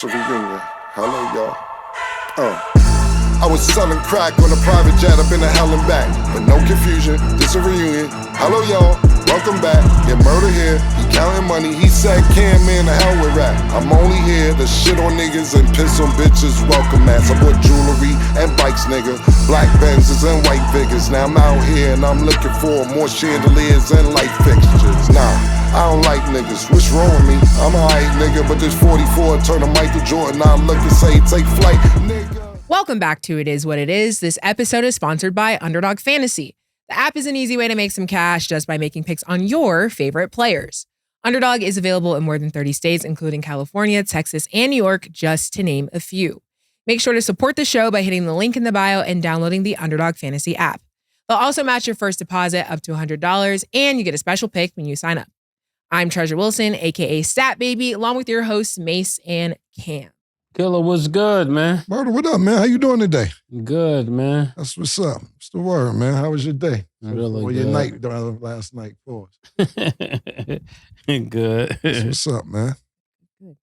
Reunion. Hello, y'all. I was selling crack on a private jet up in the hell and back. But no confusion, this a reunion. Hello, y'all. Welcome back. Get murder here. He counting money. He said, "Can man, the hell with rap. I'm only here to shit on niggas and piss on bitches. Welcome, ass. I bought jewelry and bikes, nigga. Black Benzes and white Vickers. Now I'm out here and I'm looking for more chandeliers and light fixtures. Nah. I don't like niggas, what's wrong with me? I'm a hype nigga, but this 44 turn to Michael Jordan. I look and say, take flight, nigga. Welcome back to It Is What It Is. This episode is sponsored by Underdog Fantasy. The app is an easy way to make some cash just by making picks on your favorite players. Underdog is available in more than 30 states, including California, Texas, and New York, just to name a few. Make sure to support the show by hitting the link in the bio and downloading the Underdog Fantasy app. They'll also match your first deposit up to $100, and you get a special pick when you sign up. I'm Treasure Wilson, aka Stat Baby, along with your hosts Mase and Cam. Killer, what's good, man? Murder, what up, man? How you doing today? Good, man. That's what's up. What's the word, man? How was your day? Really or good. your night, last night for us? Good. That's what's up, man? Good.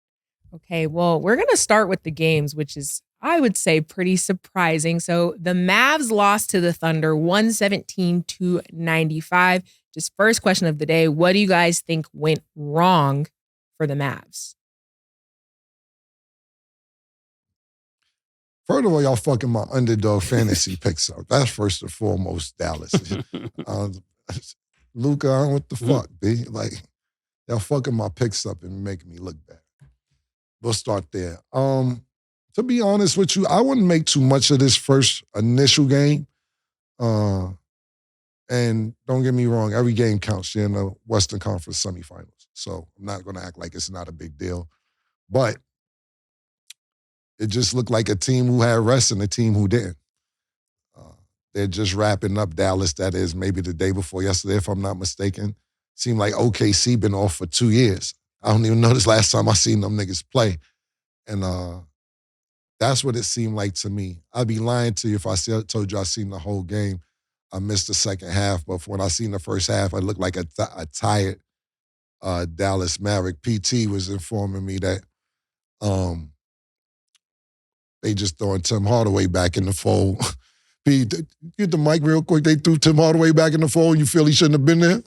Okay, well, we're going to start with the games, which is, I would say, pretty surprising. So the Mavs lost to the Thunder 117-95. Just first question of the day, what do you guys think went wrong for the Mavs? First of all, y'all fucking my underdog fantasy picks up. That's first and foremost, Dallas. Luka, I don't know what the fuck, B. Like, y'all fucking my picks up and making me look bad. We'll start there. To be honest with you, I wouldn't make too much of this first initial game. And don't get me wrong, every game counts. You're in the Western Conference semifinals. So I'm not going to act like it's not a big deal. But it just looked like a team who had rest and a team who didn't. They're just wrapping up Dallas, that is, maybe the day before yesterday, if I'm not mistaken. Seemed like OKC been off for 2 years. I don't even know this last time I seen them niggas play. And that's what it seemed like to me. I'd be lying to you if I told you I seen the whole game. I missed the second half, but when I seen the first half, it looked like a tired Dallas Maverick. PT was informing me that they just throwing Tim Hardaway back in the fold. P, get the mic real quick. They threw Tim Hardaway back in the fold and you feel he shouldn't have been there?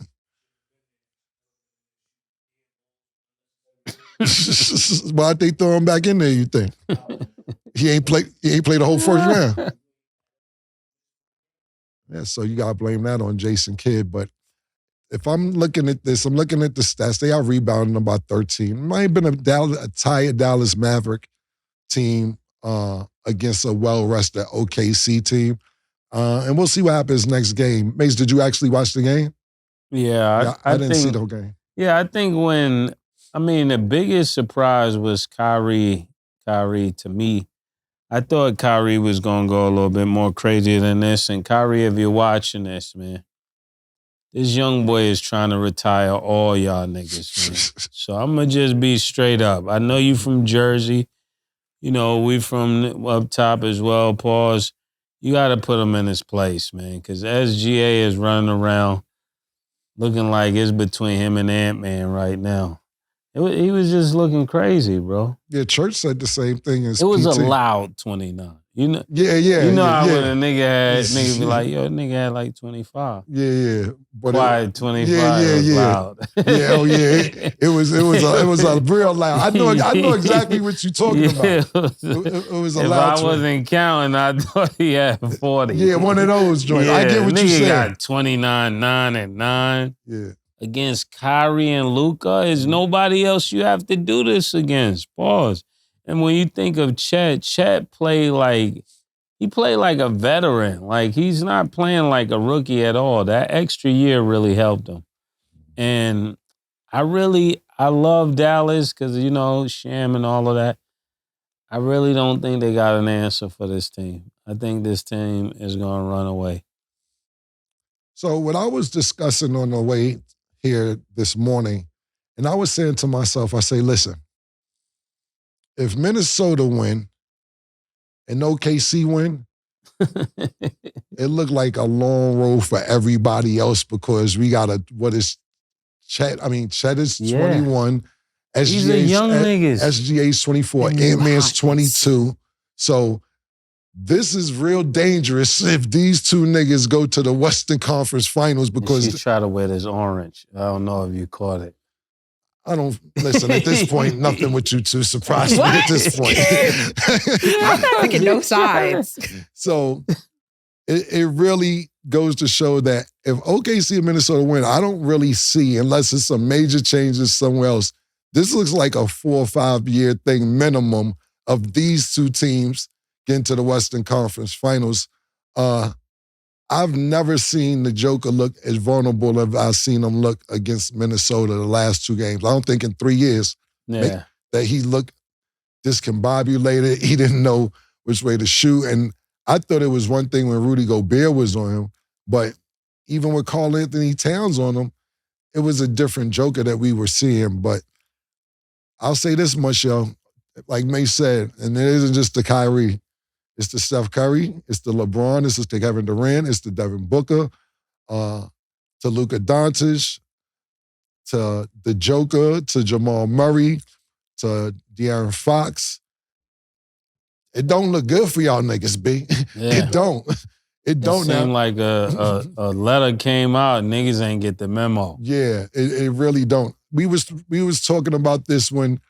Why'd they throw him back in there, you think? He ain't played the whole first round. Yeah, so you got to blame that on Jason Kidd. But if I'm looking at this, I'm looking at the stats. They are rebounding about 13. It might have been a tired Dallas Maverick team against a well-rested OKC team. And we'll see what happens next game. Mase, did you actually watch the game? Yeah, I didn't see the whole game. Yeah, I think the biggest surprise was Kyrie to me. I thought Kyrie was going to go a little bit more crazy than this. And Kyrie, if you're watching this, man, this young boy is trying to retire all y'all niggas, man. So I'm going to just be straight up. I know you from Jersey. You know, we from up top as well, pause. You got to put him in his place, man, because SGA is running around looking like it's between him and Ant-Man right now. He was just looking crazy, bro. Yeah, Church said the same thing as It was PT. a loud 29. You know, Yeah. You know how yeah. when a nigga had, niggas be like, yo, nigga had like 25. Yeah. But Quiet 25 yeah. was loud. It was a real loud. I know exactly what you're talking about. It was a if loud I wasn't counting, I thought he had 40. Yeah, one of those joints. I get what you nigga said. got 29, 9, and 9. Yeah. Against Kyrie and Luka, is nobody else you have to do this against. Pause. And when you think of Chet played like a veteran. Like, he's not playing like a rookie at all. That extra year really helped him. And I love Dallas because, you know, Sham and all of that. I really don't think they got an answer for this team. I think this team is going to run away. So what I was discussing on the way here this morning, and I was saying to myself, I say, listen, if Minnesota win and OKC win, it looked like a long road for everybody else because we got Chet is 21 These are young niggas. SGA's 24, And Ant-Man's lots. 22. So this is real dangerous if these two niggas go to the Western Conference Finals because She tried to wear this orange. I don't know if you caught it. I don't listen at this point. Nothing with you two surprised me at this point. I'm not picking no sides. So it really goes to show that if OKC and Minnesota win, I don't really see, unless it's some major changes somewhere else, this looks like a 4 or 5 year thing minimum of these two teams getting to the Western Conference Finals. I've never seen the Joker look as vulnerable as I've seen him look against Minnesota the last 2 games. I don't think in 3 years that he looked discombobulated. He didn't know which way to shoot. And I thought it was one thing when Rudy Gobert was on him, but even with Karl Anthony Towns on him, it was a different Joker that we were seeing. But I'll say this much, yo. Like Mase said, and it isn't just the Kyrie. It's the Steph Curry, it's the LeBron, it's the Kevin Durant, it's the Devin Booker, to Luka Doncic, to the Joker, to Jamal Murray, to De'Aaron Fox. It don't look good for y'all niggas, B. Yeah. It don't. It don't now. Seemed like a letter came out, niggas ain't get the memo. Yeah, it really don't. We was talking about this when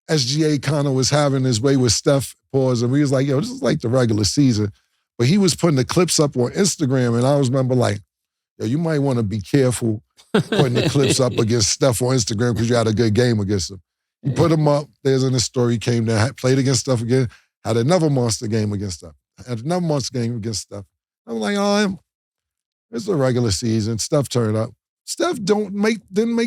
SGA kind of was having his way with Steph, and we was like, yo, this is like the regular season. But he was putting the clips up on Instagram, and I remember like, yo, you might want to be careful putting the clips up against Steph on Instagram because you had a good game against him. You put him up, there's in the story, came there, played against Steph again, had another monster game against Steph, had another monster game against Steph. I'm like, oh, it's a regular season. Steph turned up. Steph didn't make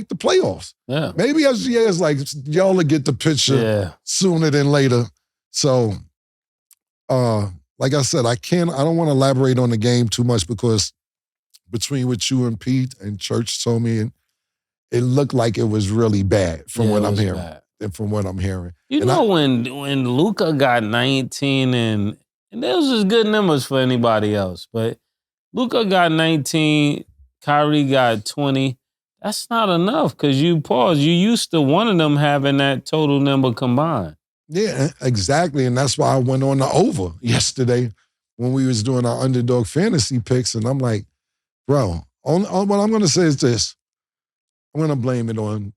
the playoffs. Yeah. Maybe SGA is like, y'all will get the picture sooner than later. So, like I said, I don't want to elaborate on the game too much because between what you and Pete and Church told me, it looked like it was really bad from what I'm hearing. And from what I'm hearing. You know, when Luka got 19 and those was good numbers for anybody else, but Luka got 19, Kyrie got 20. That's not enough because you used to one of them having that total number combined. Yeah, exactly. And that's why I went on the over yesterday when we was doing our underdog fantasy picks. And I'm like, bro, what I'm going to say is this. I'm going to blame it on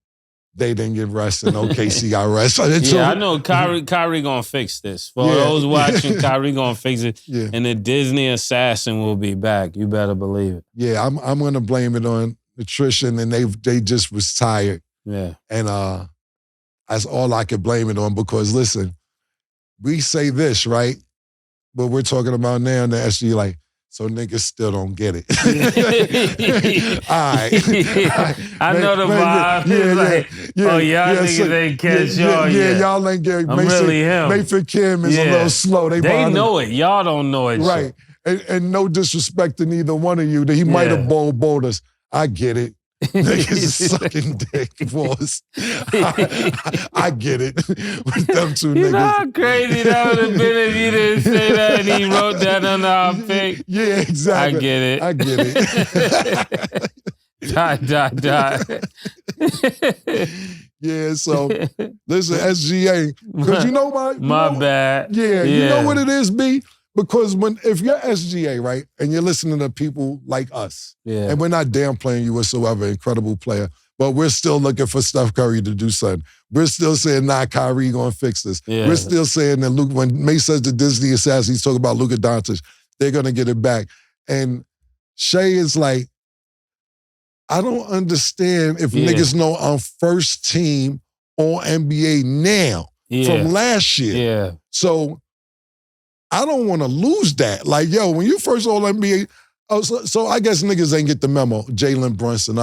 they didn't get rest and OKC got rest. I know Kyrie going to fix this. For those watching, Kyrie going to fix it. Yeah. And the Disney assassin will be back. You better believe it. Yeah, I'm going to blame it on nutrition and they just was tired. Yeah. And that's all I could blame it on because, listen, we say this, right? But we're talking about now and they're actually like, so niggas still don't get it. All right. I know the vibe. Y'all niggas ain't catch y'all yet. Y'all ain't get it. I'm really him. Mayfield Kim is a little slow. They know it. Y'all don't know it. Right. And no disrespect to neither one of you that he might have bowled us. I get it. Niggas sucking dick, boys. I get it with them two niggas. You know how crazy that would have been if you didn't say that and he wrote that on our pick? Yeah, exactly. I get it. Yeah, so listen, SGA, because you know my bad. Yeah, you know what it is, B? Because if you're SGA, right, and you're listening to people like us, and we're not downplaying you whatsoever, incredible player, but we're still looking for Steph Curry to do something. We're still saying, Kyrie gonna fix this. Yeah. We're still saying that when Mase says the Disney assassin, he's talking about Luka Doncic, they're gonna get it back. And Shay is like, I don't understand if niggas know I'm first team All NBA now from last year. Yeah. So I don't want to lose that. Like, yo, when you first All NBA, so I guess niggas ain't get the memo. Jalen Brunson,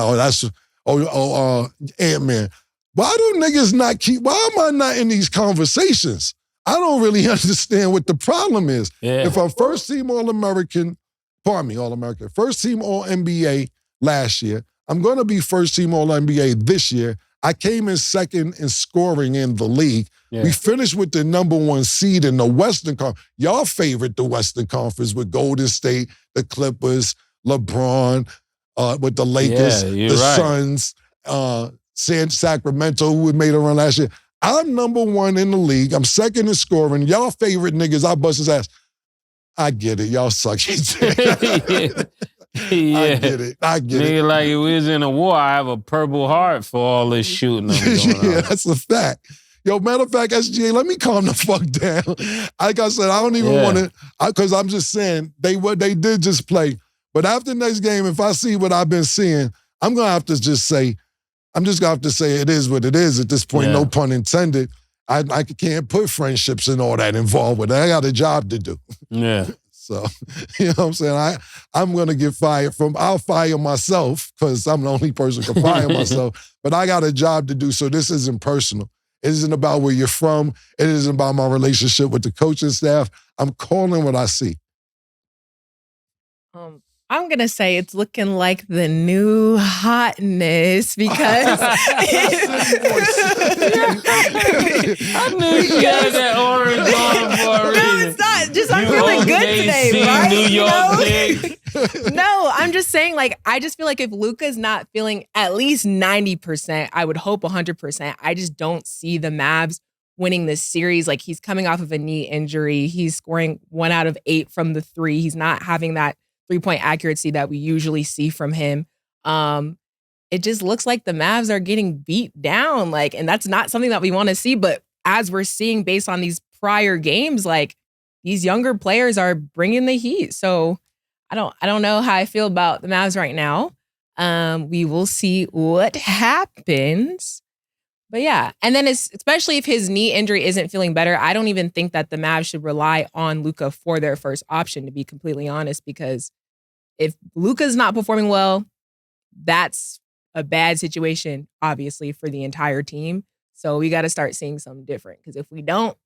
Ant-Man. Why do niggas not why am I not in these conversations? I don't really understand what the problem is. Yeah. If I'm first team All-American, first team All-NBA last year, I'm going to be first team All-NBA this year. I came in second in scoring in the league. Yeah. We finished with the number 1 seed in the Western Conference. Y'all favorite the Western Conference with Golden State, the Clippers, LeBron, with the Lakers, the Suns. Sacramento, who had made a run last year. I'm number 1 in the league. I'm second in scoring. Y'all favorite niggas, I bust his ass. I get it. Y'all suck. Yeah. I get it. Nigga, like if we was in a war, I have a Purple Heart for all this shooting I'm going Yeah, on. that's a fact. Yo, matter of fact, SGA, let me calm the fuck down. Like I said, I don't even want to, because I'm just saying, they did just play. But after the next game, if I see what I've been seeing, I'm going to have to just say, it is what it is at this point, no pun intended. I can't put friendships and all that involved with it. I got a job to do. Yeah. So, you know what I'm saying? I'm going to get fired I'll fire myself because I'm the only person who can fire myself, but I got a job to do, so this isn't personal. It isn't about where you're from. It isn't about my relationship with the coaching staff. I'm calling what I see. I'm going to say it's looking like the new hotness because I knew she had that orange on for a reason. No, it's not. Just I'm feeling good today, right? New York Knicks. No, I'm just saying, like, I just feel like if Luka's not feeling at least 90%, I would hope 100%. I just don't see the Mavs winning this series. Like, he's coming off of a knee injury. He's scoring 1 out of 8 from the 3. He's not having that 3-point accuracy that we usually see from him. It just looks like the Mavs are getting beat down. Like, and that's not something that we want to see. But as we're seeing based on these prior games, like, these younger players are bringing the heat. So I don't know how I feel about the Mavs right now. We will see what happens. But yeah, and then especially if his knee injury isn't feeling better, I don't even think that the Mavs should rely on Luka for their first option, to be completely honest, because if Luka's not performing well, that's a bad situation, obviously, for the entire team. So we got to start seeing something different, because if we don't,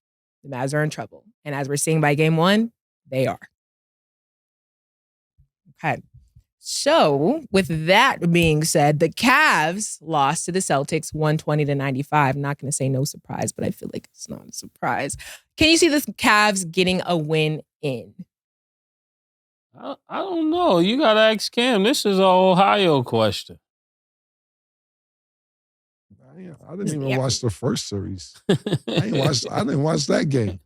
the Mavs are in trouble. And as we're seeing by game 1, they are. Okay. So, with that being said, the Cavs lost to the Celtics 120-95. I'm not going to say no surprise, but I feel like it's not a surprise. Can you see the Cavs getting a win in? I don't know. You got to ask Cam. This is an Ohio question. I didn't even watch the first series. I didn't watch that game.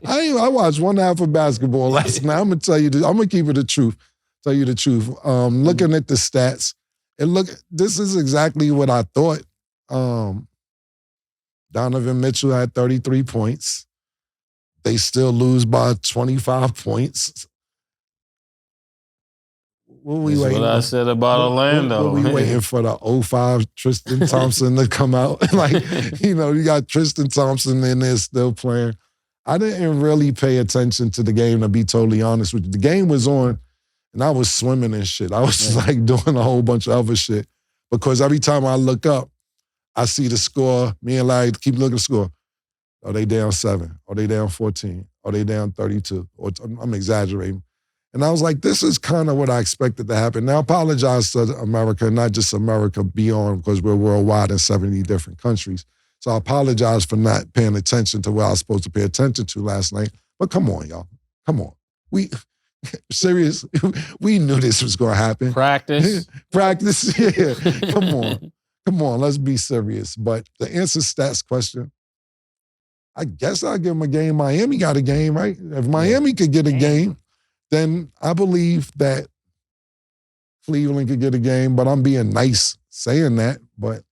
I watched one half of basketball last night. I'm gonna keep it the truth. Tell you the truth. Looking at the stats, this is exactly what I thought. Donovan Mitchell had 33 points. They still lose by 25 points. That's what I said about Orlando. We waiting for the 05 Tristan Thompson to come out. Like, you got Tristan Thompson in there still playing. I didn't really pay attention to the game, to be totally honest with you. The game was on, and I was swimming and shit. I was like doing a whole bunch of other shit, because every time I look up, I see the score. Me and Larry keep looking at the score. Are they down 7? Are they down 14? Are they down 32? Or I'm exaggerating. And I was like, this is kind of what I expected to happen. Now, I apologize to America, not just America, beyond, because we're worldwide in 70 different countries. So I apologize for not paying attention to what I was supposed to pay attention to last night. But come on, y'all. Come on. Serious. We knew this was going to happen. Practice. Practice, yeah. Come on, let's be serious. But the answer stats question, I guess I'll give them a game. Miami got a game, right? If Miami could get a game, then I believe that Cleveland could get a game. But I'm being nice saying that. But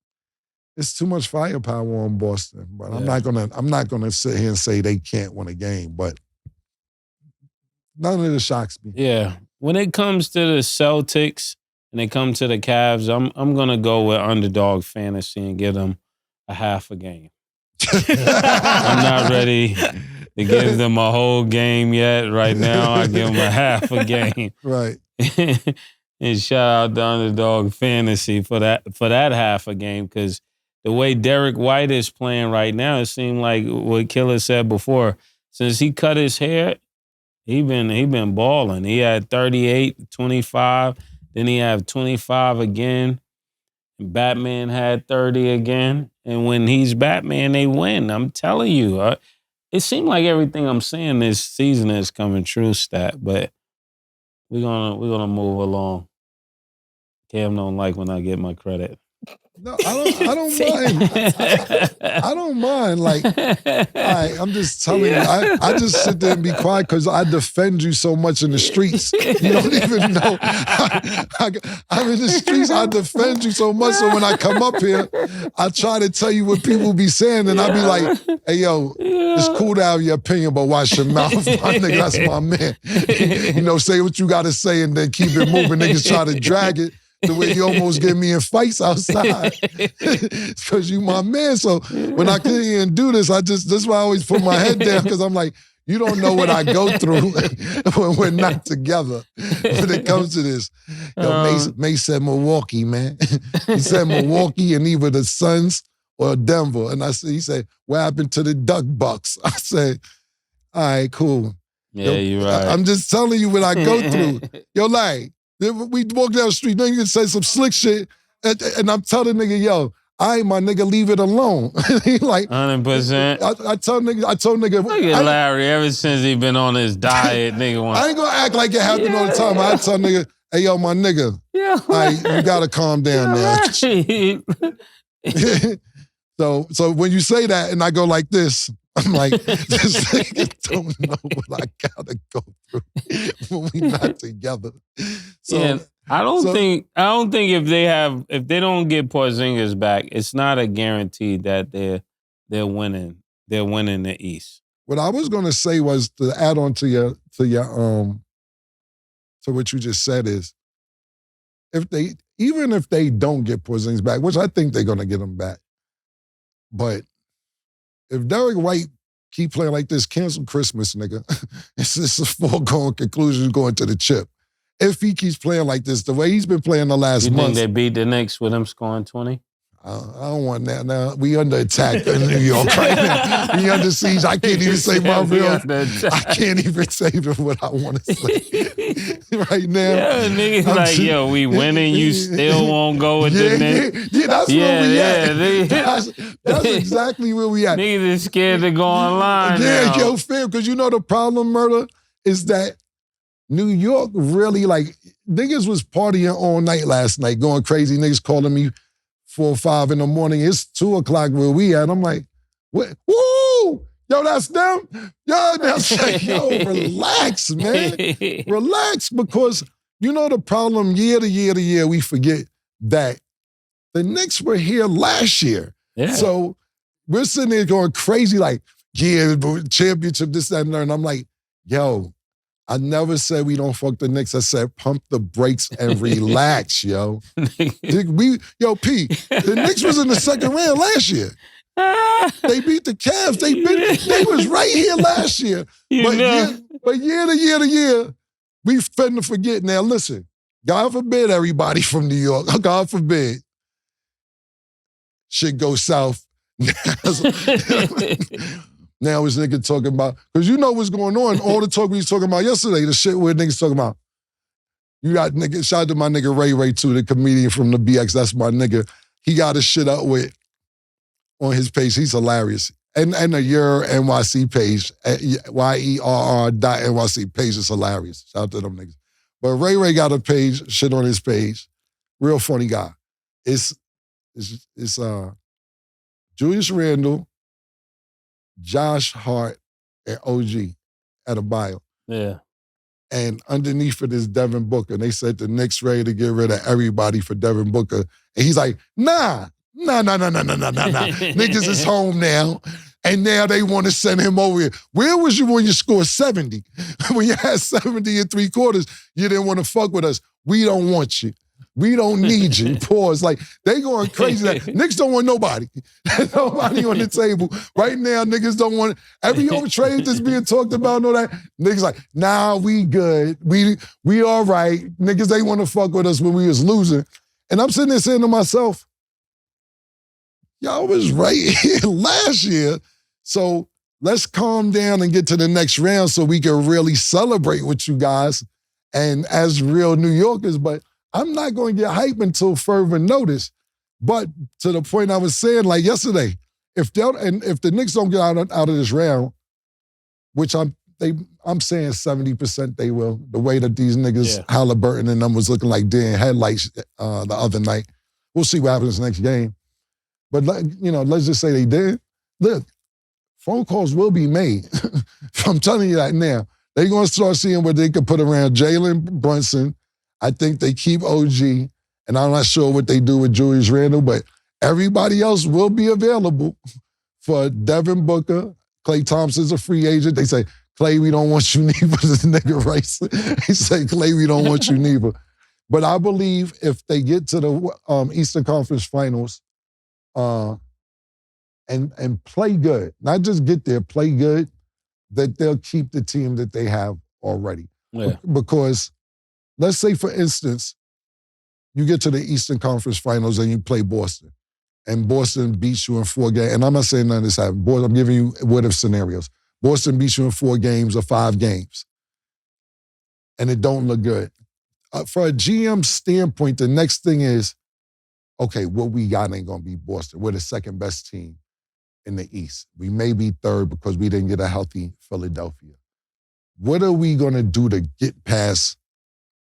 it's too much firepower on Boston. But I'm not gonna sit here and say they can't win a game. But none of this shocks me. Yeah. When it comes to the Celtics and it comes to the Cavs, I'm gonna go with underdog fantasy and give them a half a game. I'm not ready to give them a whole game yet. Right now, I give them a half a game. Right. And shout out to Underdog Fantasy for that half a game, because the way Derek White is playing right now, it seemed like what Killer said before. Since he cut his hair, he been balling. He had 38, 25, then he had 25 again. Batman had 30 again. And when he's Batman, they win. I'm telling you. It seemed like everything I'm saying this season is coming true, Stat, but we're gonna move along. Cam don't like when I get my credit. No, I don't mind. I don't mind. Like, I'm just telling you, I just sit there and be quiet because I defend you so much in the streets. You don't even know. I'm in the streets, I defend you so much. So when I come up here, I try to tell you what people be saying, and I be like, hey, yo, it's cool to have your opinion, but watch your mouth, my nigga. That's my man. You know, say what you got to say and then keep it moving. Niggas try to drag it. The way you almost get me in fights outside. It's because you my man. So when I come here and do this, that's why I always put my head down, because I'm like, you don't know what I go through when we're not together when it comes to this. Mase said Milwaukee, man. He said Milwaukee and either the Suns or Denver. And he said, what happened to the Duck Bucks? I said, all right, cool. Yeah, you're right. I'm just telling you what I go through. Yo, like, we walk down the street, nigga say some slick shit, and I'm telling nigga, yo, I ain't my nigga, leave it alone. He like 100%. I told nigga. Look at Larry, ever since he been on his diet, nigga. I ain't gonna act like it happened all the time. I tell nigga, hey, yo, my nigga, you gotta calm down now. So when you say that and I go like this, I'm like, this nigga don't know what I gotta go through when we not together. So yeah, I don't think if they don't get Porzingis back, it's not a guarantee that they're winning. They're winning the East. What I was gonna say was to add on to your to what you just said is, even if they don't get Porzingis back, which I think they're gonna get him back, but if Derek White keep playing like this, cancel Christmas, nigga. It's a foregone conclusion going to the chip. If he keeps playing like this, the way he's been playing the last month. You think they beat the Knicks with him scoring 20? I don't want that now. We under attack in New York right now. We under siege. I can't even say my real. I can't even say what I want to say right now. Yeah, niggas like, yo, we winning. You still won't go with the Knicks. Yeah, that's where we at. That's exactly where we at. Niggas is scared to go online. Yeah, now. yo, fam, because you know the problem, Murder, is that New York really, like, niggas was partying all night last night, going crazy. Niggas calling me 4 or 5 in the morning. It's 2 o'clock where we at. I'm like, what? Woo! Yo, that's them? Yo, that's like, yo, relax, man. Relax, because you know the problem, year to year, we forget that the Knicks were here last year. Yeah. So we're sitting there going crazy, like, yeah, championship, this, that, and that. And I'm like, yo, I never said we don't fuck the Knicks. I said pump the brakes and relax, yo. P, the Knicks was in the second round last year. They beat the Cavs. They was right here last year. But year to year, we finna forget. Now listen, God forbid everybody from New York, God forbid, shit go south. Now this nigga talking about, because you know what's going on, all the talk we was talking about yesterday, the shit where niggas talking about. You got nigga, shout out to my nigga Ray too, the comedian from the BX, that's my nigga. He got his shit up with on his page, he's hilarious. And the Your NYC page, YERR.NYC page is hilarious. Shout out to them niggas. But Ray got a page, shit on his page, real funny guy. It's Julius Randle, Josh Hart, and OG at a bio. Yeah. And underneath it is Devin Booker. And they said the Knicks ready to get rid of everybody for Devin Booker. And he's like, nah. Niggas is home now. And now they want to send him over here. Where was you when you scored 70? When you had 70 in 3 quarters, you didn't want to fuck with us. We don't want you. We don't need you. Pause. Like, they going crazy. Knicks don't want nobody. Nobody on the table. Right now, niggas don't want, every old trade that's being talked about and all that, niggas like, nah, we good. We all right. Niggas, they want to fuck with us when we was losing. And I'm sitting there saying to myself, y'all was right here last year. So let's calm down and get to the next round so we can really celebrate with you guys and as real New Yorkers. But I'm not going to get hype until further notice. But to the point I was saying, like yesterday, if the Knicks don't get out of this round, which I'm saying 70% they will, the way that these niggas, Halliburton and them was looking like deer in headlights the other night. We'll see what happens next game. But let's just say they did. Look, phone calls will be made. I'm telling you that now. They're going to start seeing what they could put around Jalen Brunson. I think they keep OG, and I'm not sure what they do with Julius Randle, but everybody else will be available for Devin Booker. Klay Thompson's a free agent. They say, Klay, we don't want you neither. This nigga Rice. They say, Klay, we don't want you neither. But I believe if they get to the Eastern Conference Finals and play good, not just get there, play good, that they'll keep the team that they have already. Yeah. Because let's say, for instance, you get to the Eastern Conference Finals and you play Boston, and Boston beats you in 4 games. And I'm not saying none of this happened. I'm giving you what-if scenarios. Boston beats you in 4 games or 5 games, and it don't look good. For a GM standpoint, the next thing is, okay, what we got ain't going to be Boston. We're the second best team in the East. We may be third because we didn't get a healthy Philadelphia. What are we going to do to get past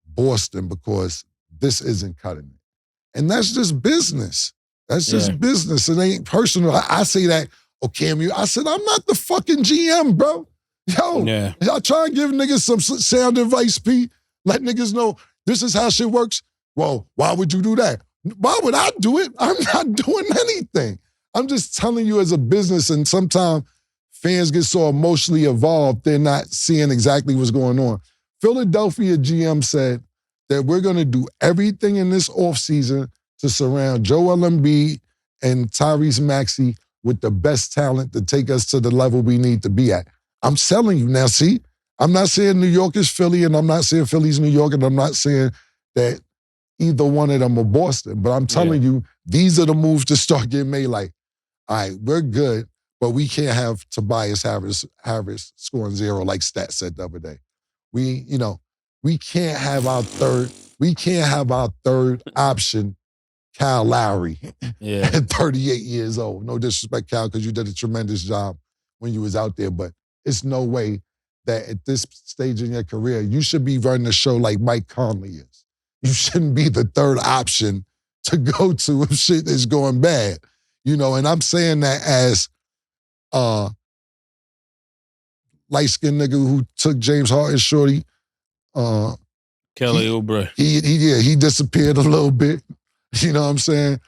Boston, because this isn't cutting it? And that's just business. That's just business. It ain't personal. I say that, I said, I'm not the fucking GM, bro. Yo, y'all try and give niggas some sound advice, P. Let niggas know this is how shit works. Well, why would you do that? Why would I do it? I'm not doing anything. I'm just telling you as a business, and sometimes fans get so emotionally involved, they're not seeing exactly what's going on. Philadelphia GM said that we're going to do everything in this offseason to surround Joel Embiid and Tyrese Maxey with the best talent to take us to the level we need to be at. I'm telling you now, see, I'm not saying New York is Philly, and I'm not saying Philly's New York, and I'm not saying that either one of them are Boston, but I'm telling you, these are the moves to start getting made. Like, all right, we're good, but we can't have Tobias Harris scoring 0 like Stat said the other day. We can't have our third option, Kyle Lowry, at 38 years old. No disrespect, Kyle, because you did a tremendous job when you was out there, but it's no way that at this stage in your career, you should be running the show like Mike Conley is. You shouldn't be the third option to go to if shit is going bad. And I'm saying that as light-skinned nigga who took James Harden's shorty. Kelly Oubre. He disappeared a little bit. You know what I'm saying?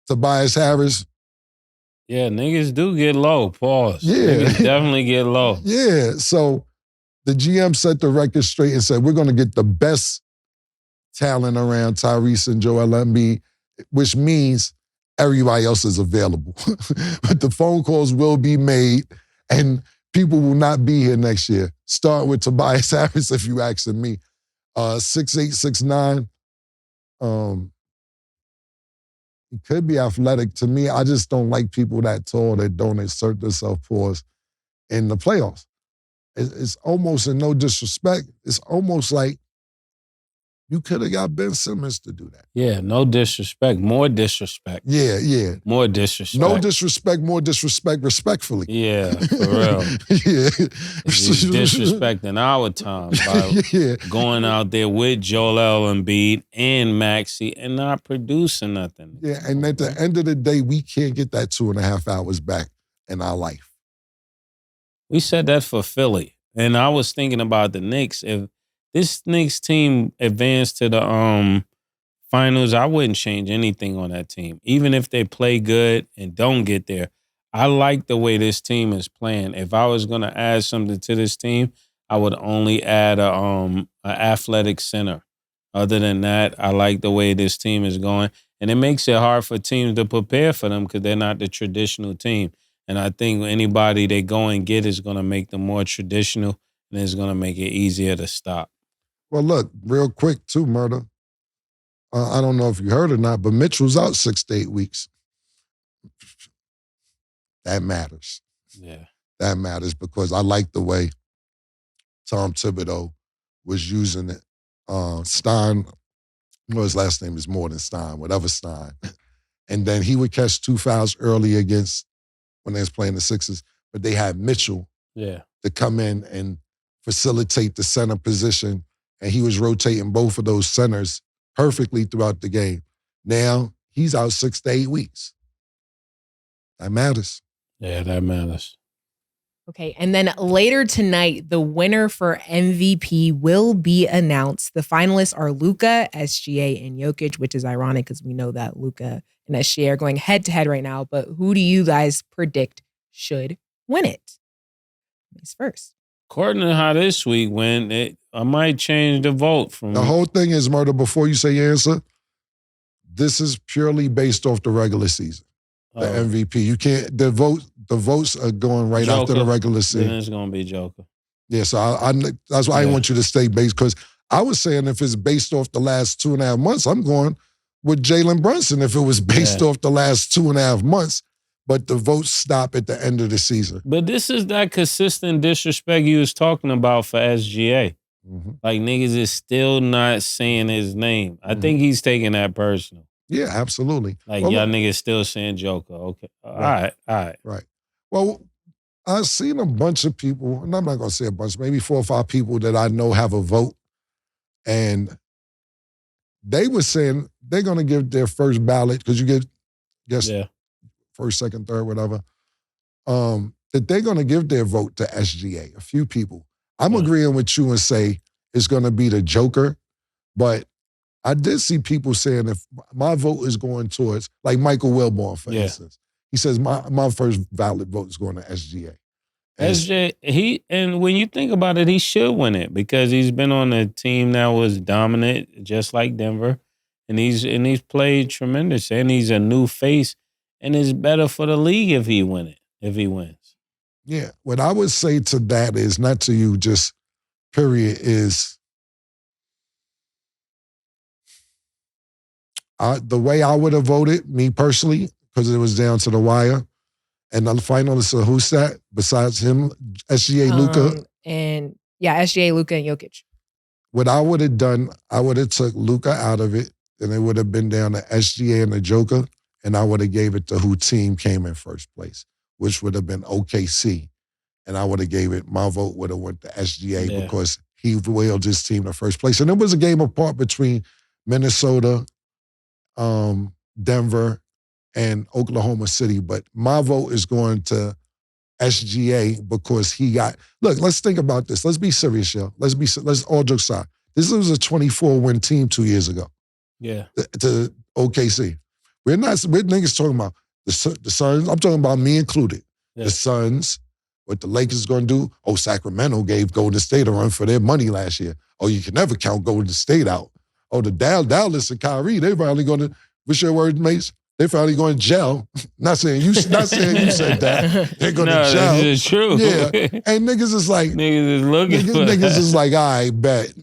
Tobias Harris. Yeah, niggas do get low, pause. Yeah. Niggas definitely get low. Yeah, so the GM set the record straight and said, we're going to get the best talent around Tyrese and Joel Embiid, which means everybody else is available. But the phone calls will be made, and people will not be here next year. Start with Tobias Harris, if you asking me. 6'8", 6'9". He could be athletic. To me, I just don't like people that tall that don't assert themselves for us in the playoffs. It's almost, in no disrespect, it's almost like you could have got Ben Simmons to do that. Yeah, no disrespect. More disrespect. Yeah. More disrespect. No disrespect, more disrespect, respectfully. Yeah, for real. Yeah. He's disrespecting our time by going out there with Joel Embiid and Maxey and not producing nothing. Yeah, and at the end of the day, we can't get that 2.5 hours back in our life. We said that for Philly. And I was thinking about the Knicks. If this Knicks team advanced to the finals, I wouldn't change anything on that team. Even if they play good and don't get there, I like the way this team is playing. If I was going to add something to this team, I would only add a athletic center. Other than that, I like the way this team is going. And it makes it hard for teams to prepare for them because they're not the traditional team. And I think anybody they go and get is going to make them more traditional, and it's going to make it easier to stop. Well, look, real quick too, Murder. I don't know if you heard or not, but Mitchell's out 6 to 8 weeks. That matters. Yeah. That matters because I like the way Tom Thibodeau was using it. Stein, his last name is more than Stein, whatever Stein. And then he would catch 2 fouls early against when they was playing the Sixers, but they had Mitchell to come in and facilitate the center position, and he was rotating both of those centers perfectly throughout the game. Now he's out 6 to 8 weeks. That matters. Yeah, that matters. Okay, and then later tonight, the winner for MVP will be announced. The finalists are Luka, SGA, and Jokic, which is ironic because we know that Luka and SGA are going head-to-head right now. But who do you guys predict should win it? Who's first? According to how this week went, I might change the vote from The whole thing is, Murder, before you say your answer, this is purely based off the regular season. The MVP. You can't, the votes are going right Joker. after the regular season. Then it's going to be Joker. Yeah, so that's why I want you to stay based, because I was saying if it's based off the last 2.5 months, I'm going with Jalen Brunson if it was based off the last 2.5 months, but the votes stop at the end of the season. But this is that consistent disrespect you was talking about for SGA. Mm-hmm. Like, niggas is still not saying his name. I think he's taking that personal. Yeah, absolutely. Like, well, y'all niggas still saying Joker. Okay. All right. Right. Well, I've seen a bunch of people, and I'm not going to say a bunch, maybe 4 or 5 people that I know have a vote, and they were saying they're going to give their first ballot, because you get, first, second, third, whatever, that they're going to give their vote to SGA, a few people. I'm agreeing with you and say it's going to be the Joker, but I did see people saying if my vote is going towards, like Michael Wilborn, for instance. He says my first valid vote is going to SGA. SGA, and when you think about it, he should win it because he's been on a team that was dominant, just like Denver, and he's played tremendous, and he's a new face, and it's better for the league if he wins. Yeah, what I would say to that is, not to you, just period, is the way I would have voted, me personally, because it was down to the wire, and the finalists are who's that besides him? SGA, Luka? SGA, Luka, and Jokic. What I would have done, I would have took Luka out of it, and it would have been down to SGA and the Joker, and I would have gave it to who team came in first place, which would have been OKC. And I would have gave it, my vote would have went to SGA because he wheeled his team to first place. And it was a game apart between Minnesota, Denver, and Oklahoma City. But my vote is going to SGA because he got, look, let's think about this. Let's be serious, yo. Let's all jokes aside. This was a 24-win team 2 years ago. Yeah. To OKC. We're niggas talking about the Suns. I'm talking about me included. Yeah. The Suns, what the Lakers going to do. Oh, Sacramento gave Golden State a run for their money last year. Oh, you can never count Golden State out. Oh, the Dallas and Kyrie, they finally going to, what's your word, Mase? They finally going to gel. Not saying you said that. They're going to gel. This is true. Yeah. And niggas is like, niggas is looking for niggas is like, all right, bet.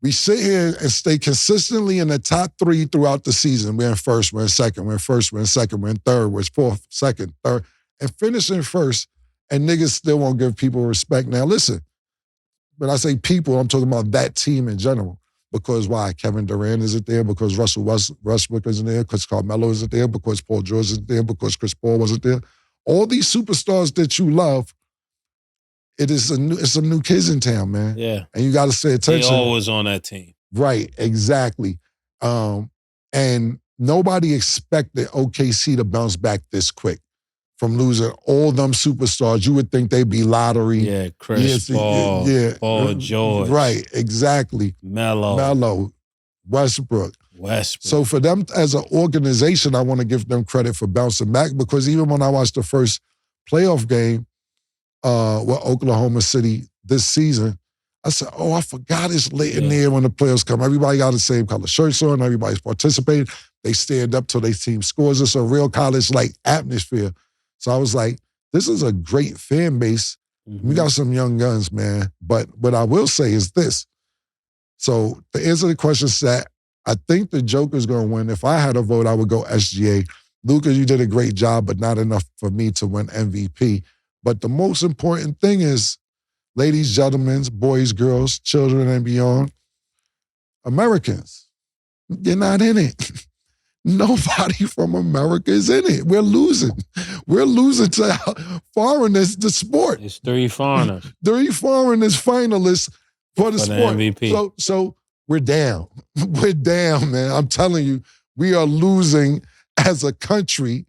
We sit here and stay consistently in the top 3 throughout the season. We're in first, we're in second, we're in first, we're in second, we're in third, we're in fourth, second, third, and finishing first, and niggas still won't give people respect. Now listen, when I say people, I'm talking about that team in general. Because why? Kevin Durant isn't there, because Russell Westbrook isn't there, because Carmelo isn't there, because Paul George isn't there, because Chris Paul wasn't there. All these superstars that you love, it's some new kids in town, man. Yeah. And you got to pay attention. They always on that team. Right, exactly. And nobody expected OKC to bounce back this quick from losing all them superstars. You would think they'd be lottery. Yeah, Chris Paul, Paul George. Right, exactly. Melo, Westbrook. So for them as an organization, I want to give them credit for bouncing back, because even when I watched the first playoff game with Oklahoma City this season, I said, oh, I forgot it's late in there when the playoffs come. Everybody got the same color shirts on. Everybody's participating. They stand up till their team scores. It's a real college-like atmosphere. So I was like, this is a great fan base. We got some young guns, man. But what I will say is this. So to answer the question, Sat, I think the Joker's going to win. If I had a vote, I would go SGA. Luka, you did a great job, but not enough for me to win MVP. But the most important thing is, ladies, gentlemen, boys, girls, children, and beyond, Americans, you're not in it. Nobody from America is in it. We're losing. We're losing to foreigners, the sport. It's 3 foreigners. 3 foreigners finalists for the sport. MVP. So we're down. We're down, man. I'm telling you, we are losing as a country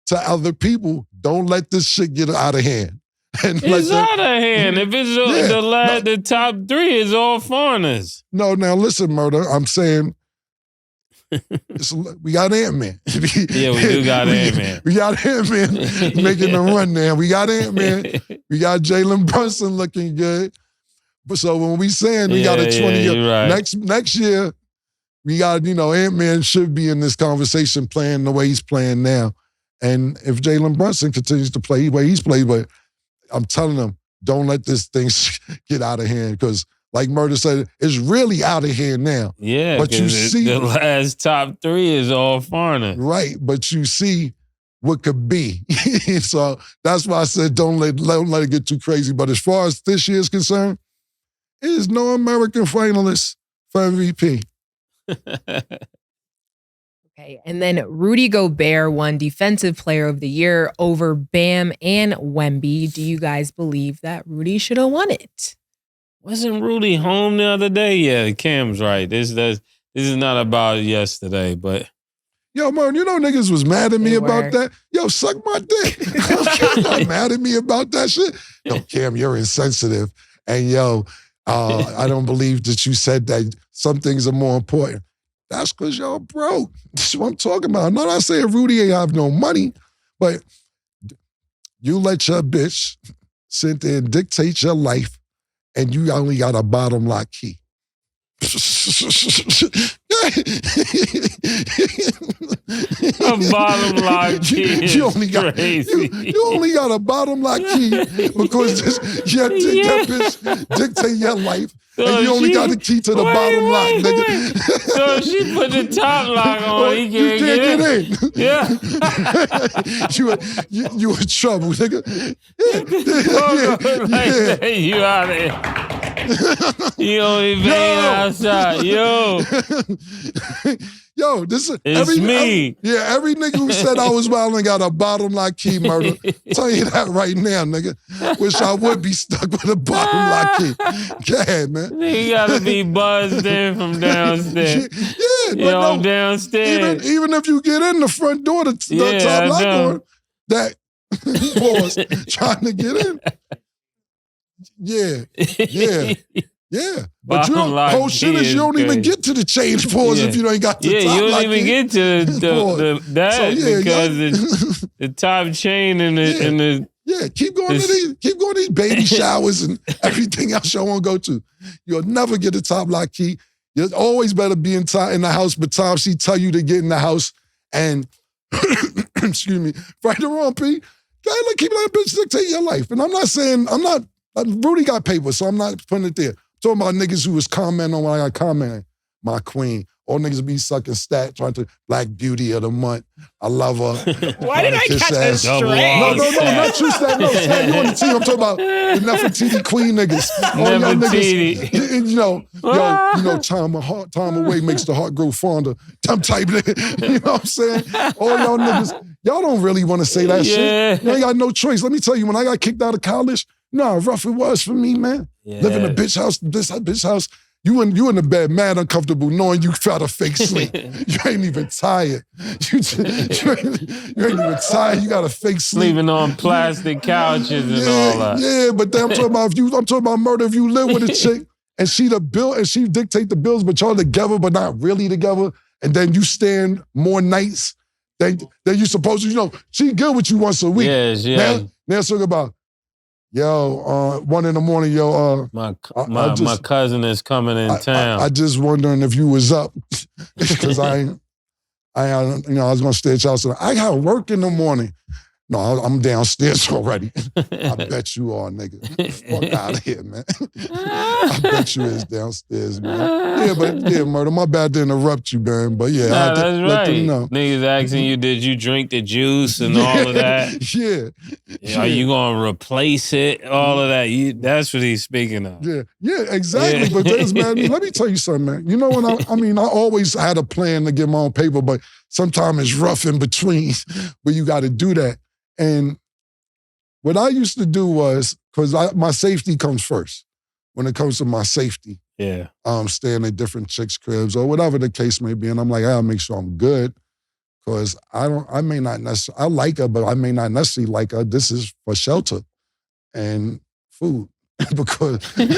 to other people. Don't let this shit get out of hand. And It's out of hand. If it's the top 3 is all foreigners. No, now listen, Murder. I'm saying we got Ant-Man. Yeah, we do got Ant-Man. We got Ant-Man making the run now. We got Ant-Man. We got Jalen Brunson looking good. But so when we saying we got a 20-year, right. next year, we got, Ant-Man should be in this conversation playing the way he's playing now. And if Jalen Brunson continues to play the way he's played, but I'm telling them, don't let this thing get out of hand because like Murder said, it's really out of hand now. Yeah, but you see the last top 3 is all foreigners. Right, but you see what could be. So that's why I said don't let it get too crazy. But as far as this year is concerned, it is no American finalist for MVP. Okay, and then Rudy Gobert won Defensive Player of the Year over Bam and Wemby. Do you guys believe that Rudy should have won it? Wasn't Rudy home the other day? Yeah, Cam's right. This is not about yesterday, but yo, man, niggas was mad at me about that. Yo, suck my dick. Cam not mad at me about that shit. Yo, Cam, you're insensitive. And yo, I don't believe that you said that some things are more important. That's because y'all broke. That's what I'm talking about. I'm not saying Rudy ain't have no money, but you let your bitch sit there and dictate your life and you only got a bottom lock key. A bottom lock key is crazy. You only got a bottom lock key because your bitch dictate your life. So and you only got the key to the bottom lock, nigga. So if she put the top lock on, he can't get in. Yeah. you in trouble, nigga. You out of here. You only bang outside. Yo, this is it's me. Every nigga who said I was wild and got a bottom lock key, Murder. Tell you that right now, nigga. Wish I would be stuck with a bottom lock key. Go ahead, man. You gotta be buzzed in from downstairs. I'm downstairs. Even if you get in the front door, the top lock on, that boss trying to get in. Yeah. But whole shit is you don't even get to the change pause if you ain't got the top lock. Yeah, you don't even get to that because the top chain and the Yeah, keep going to these baby showers and everything else you want to go to. You'll never get a top lock key. You always better be in the house, but Tom, she tell you to get in the house and excuse me, right or wrong, P. Keep letting bitch dictate your life. And I'm not saying Rudy got paper, so I'm not putting it there. I'm talking about niggas who was commenting on what I got commenting. My queen. All niggas be sucking stat, trying to Black Beauty of the Month. I love her. Why did I catch that straight? No, not you, Stat. No, Stat, you on the team. I'm talking about the Nefertiti Queen niggas. All y'all niggas, time away makes the heart grow fonder. I'm type nigga. You know what I'm saying? All y'all niggas, y'all don't really want to say that shit. You ain't got no choice. Let me tell you, when I got kicked out of college, how rough it was for me, man. Yeah. Living in a bitch house. You in the bed, mad uncomfortable, knowing you try to fake sleep. You ain't even tired. You ain't even tired. You got to fake sleep. Sleeping on plastic couches and all that. Yeah, but then I'm talking about murder. If you live with a chick and she dictate the bills, but y'all together, but not really together, and then you stand more nights than you supposed to. She good with you once a week. Yes, yeah. Now it's talking about. 1 in the morning, my cousin is coming in town. I just wondering if you was up because I was gonna stay at y'all. So I got work in the morning. No, I'm downstairs already. I bet you are, nigga. Fuck out of here, man. I bet you is downstairs, man. Yeah, Murder, my bad to interrupt you, man. But yeah, that's right. Let them know. Niggas asking you, did you drink the juice and all of that? Yeah. Are you gonna replace it? All of that. That's what he's speaking of. Yeah, exactly. But man, let me tell you something, man. You know when I always had a plan to get my own paper, but sometimes it's rough in between where you got to do that. And what I used to do was, because my safety comes first. when it comes to my safety. Yeah. Staying at different chicks' cribs or whatever the case may be. And I'm like, I gotta make sure I'm good. Because I may not necessarily, I like her, but I may not necessarily like her. This is for shelter and food. Because Turn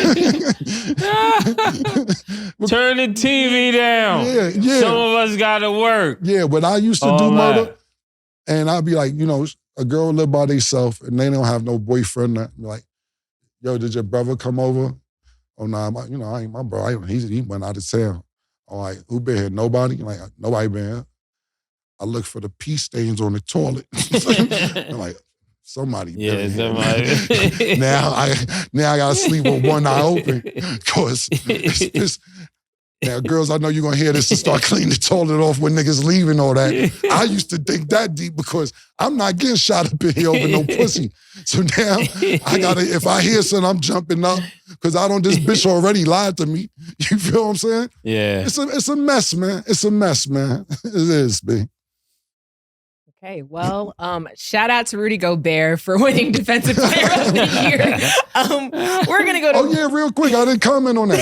the TV down. Yeah. Some of us gotta work. Yeah, but I used to do murder, and I'd be like, a girl live by themselves and they don't have no boyfriend. I'd be like, yo, did your brother come over? Oh, nah, I ain't my bro. He went out of town. All right, who been here? Nobody? Like, nobody been here. I look for the pee stains on the toilet. I'm like, somebody been here. Now I gotta sleep with one eye open. Cause now, girls, I know you're gonna hear this and start cleaning the toilet off when niggas leave and all that. I used to think that deep because I'm not getting shot up in here over no pussy. So now if I hear something, I'm jumping up because this bitch already lied to me. You feel what I'm saying? Yeah. It's a mess, man. It's a mess, man. It is, B. Okay, well, shout out to Rudy Gobert for winning Defensive Player of the Year. We're gonna go to. Oh yeah, real quick, I didn't comment on that.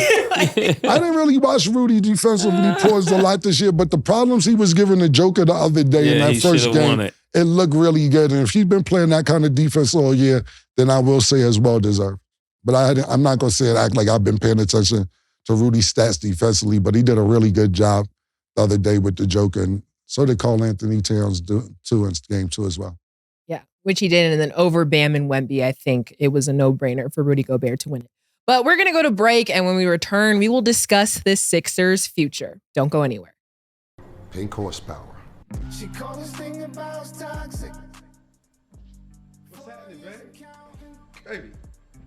I didn't really watch Rudy defensively towards a lot this year, but the problems he was giving the Joker the other day in that first game, it looked really good. And if he's been playing that kind of defense all year, then I will say it's well deserved. But I'm not gonna say it act like I've been paying attention to Rudy's stats defensively, but he did a really good job the other day with the Joker. And so did Karl Anthony Towns too in game 2 as well. Yeah, which he did. And then over Bam and Wemby, I think it was a no-brainer for Rudy Gobert to win it. But we're going to go to break. And when we return, we will discuss this Sixers future. Don't go anywhere. Pink horsepower. She called this thing about toxic. What's happening, baby? Baby,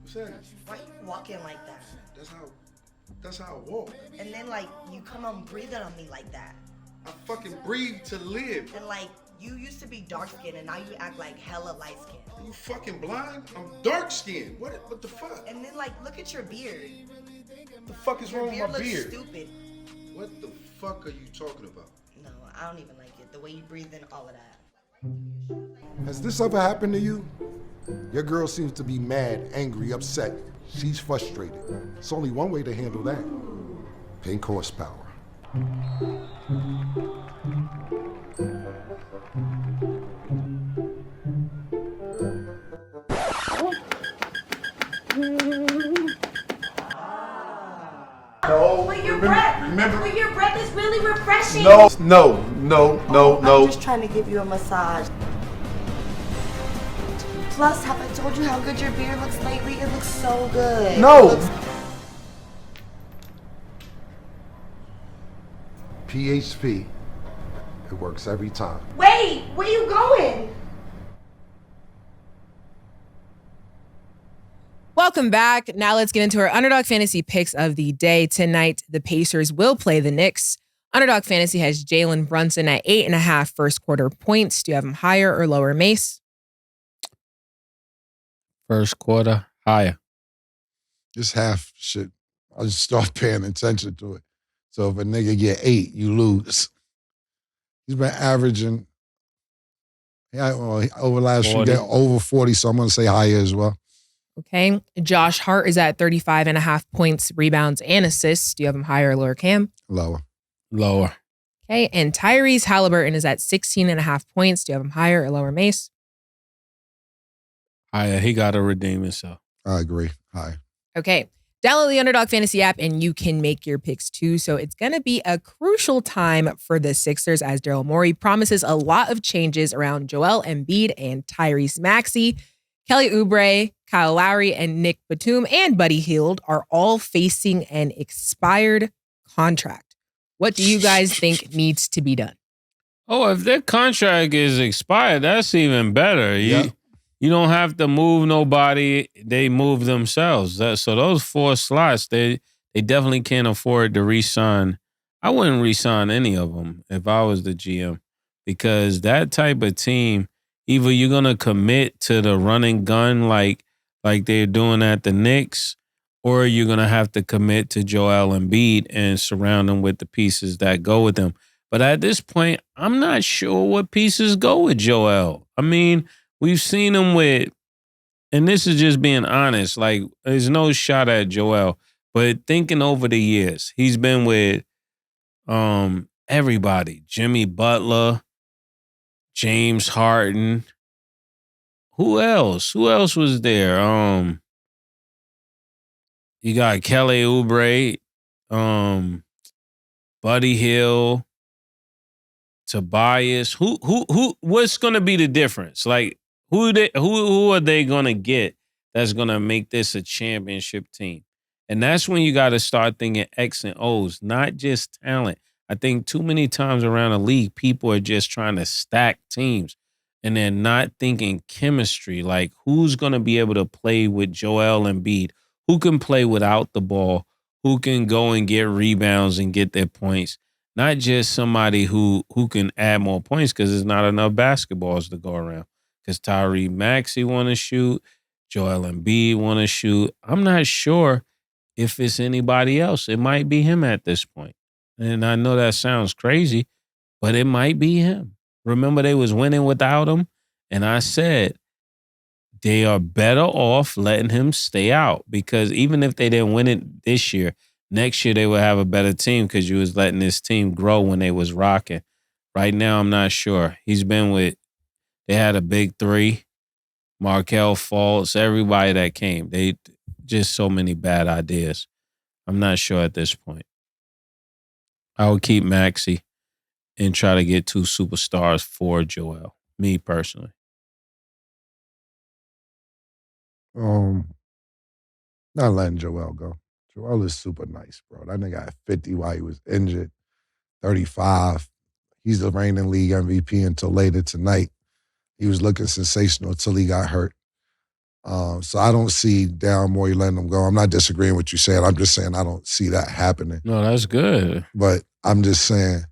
what's happening? Why you walking like that? That's how I walk. And then you come on breathing on me like that. I fucking breathe to live. And you used to be dark skinned and now you act like hella light skinned. Are you fucking blind? I'm dark skinned. What the fuck? And then look at your beard. What the fuck is Your wrong with my looks beard? stupid. What the fuck are you talking about? No, I don't even like it. The way you breathe in all of that. Has this ever happened to you? Your girl seems to be mad, angry, upset. She's frustrated. It's only one way to handle that. Pink horsepower. But your breath is really refreshing. No. I'm just trying to give you a massage. Plus, have I told you how good your beard looks lately? It looks so good. No. PHP. It works every time. Wait, where you going? Welcome back. Now let's get into our Underdog Fantasy picks of the day. Tonight, the Pacers will play the Knicks. Underdog Fantasy has Jalen Brunson at 8.5 first quarter points. Do you have him higher or lower, Mase? First quarter, higher. Just half shit. I just start paying attention to it. So if a nigga get 8, you lose. He's been averaging, over last year, get over 40, so I'm going to say higher as well. Okay. Josh Hart is at 35.5 points, rebounds, and assists. Do you have him higher or lower, Cam? Lower. Lower. Okay. And Tyrese Halliburton is at 16.5 points. Do you have him higher or lower, Mase? Higher. He got to redeem himself. I agree. High. Okay. Download the Underdog Fantasy app and you can make your picks too. So it's going to be a crucial time for the Sixers as Daryl Morey promises a lot of changes around Joel Embiid and Tyrese Maxey. Kelly Oubre, Kyle Lowry, and Nick Batum and Buddy Hield are all facing an expired contract. What do you guys think needs to be done? Oh, if their contract is expired, that's even better. You don't have to move nobody. They move themselves. So those 4 slots, they definitely can't afford to re-sign. I wouldn't re-sign any of them if I was the GM because that type of team, either you're going to commit to the running gun like they're doing at the Knicks, or you're going to have to commit to Joel Embiid and surround them with the pieces that go with them. But at this point, I'm not sure what pieces go with Joel. I mean, we've seen him with and this is just being honest, like there's no shot at Joel, but thinking over the years, he's been with everybody. Jimmy Butler, James Harden. Who else? Who else was there? You got Kelly Oubre, Buddy Hill, Tobias. Who what's gonna be the difference? Like who are they gonna get that's gonna make this a championship team? And that's when you gotta start thinking X and O's, not just talent. I think too many times around the league, people are just trying to stack teams and they're not thinking chemistry. Like who's gonna be able to play with Joel Embiid? Who can play without the ball? Who can go and get rebounds and get their points? Not just somebody who can add more points because there's not enough basketballs to go around. Because Tyrese Maxey want to shoot, Joel Embiid want to shoot. I'm not sure if it's anybody else. It might be him at this point. And I know that sounds crazy, but it might be him. Remember they was winning without him? And I said, they are better off letting him stay out because even if they didn't win it this year, next year they will have a better team because you was letting this team grow when they was rocking. Right now, I'm not sure. He's been with, they had a big three, Markelle Fultz, everybody that came. They just so many bad ideas. I'm not sure at this point. I would keep Maxey and try to get 2 superstars for Joel, me personally. Not letting Joel go. Joel is super nice, bro. That nigga had 50 while he was injured, 35. He's the reigning league MVP until later tonight. He was looking sensational until he got hurt. So I don't see Daryl Morey letting him go. I'm not disagreeing with you saying. I'm just saying I don't see that happening. No, that's good. But I'm just saying,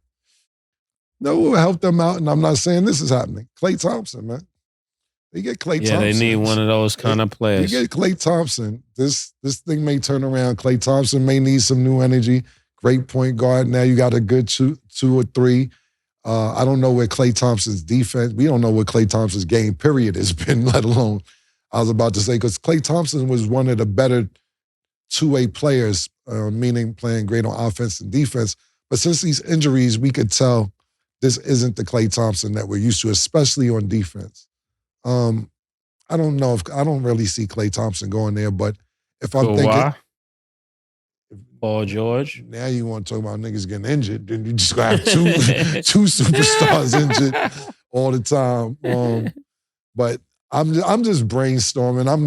no, we'll help them out. And I'm not saying this is happening. Klay Thompson, man. They get Klay Thompson. Yeah, they need one of those kind of players. You get Klay Thompson. This thing may turn around. Klay Thompson may need some new energy. Great point guard. Now you got a good two or three. I don't know where Klay Thompson's defense, we don't know what Klay Thompson's game period has been, let alone, I was about to say, because Klay Thompson was one of the better two-way players, meaning playing great on offense and defense. But since these injuries, we could tell this isn't the Klay Thompson that we're used to, especially on defense. I don't know if I don't really see Klay Thompson going there, but if I'm thinking, why? Paul George. Now you want to talk about niggas getting injured, then you just gonna have two superstars injured all the time. But I'm just brainstorming. I'm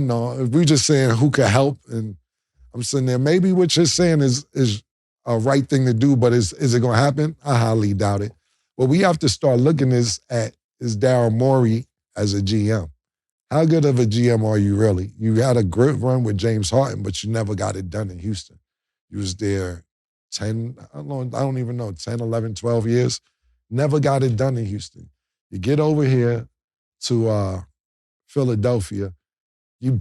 not. If we're just saying who could help, and I'm sitting there, maybe what you're saying is a right thing to do, but is it gonna happen? I highly doubt it. What we have to start looking is Daryl Morey as a GM. How good of a GM are you really? You had a great run with James Harden, but you never got it done in Houston. You was there 10, I don't even know, 10, 11, 12 years. Never got it done in Houston. You get over here to Philadelphia, you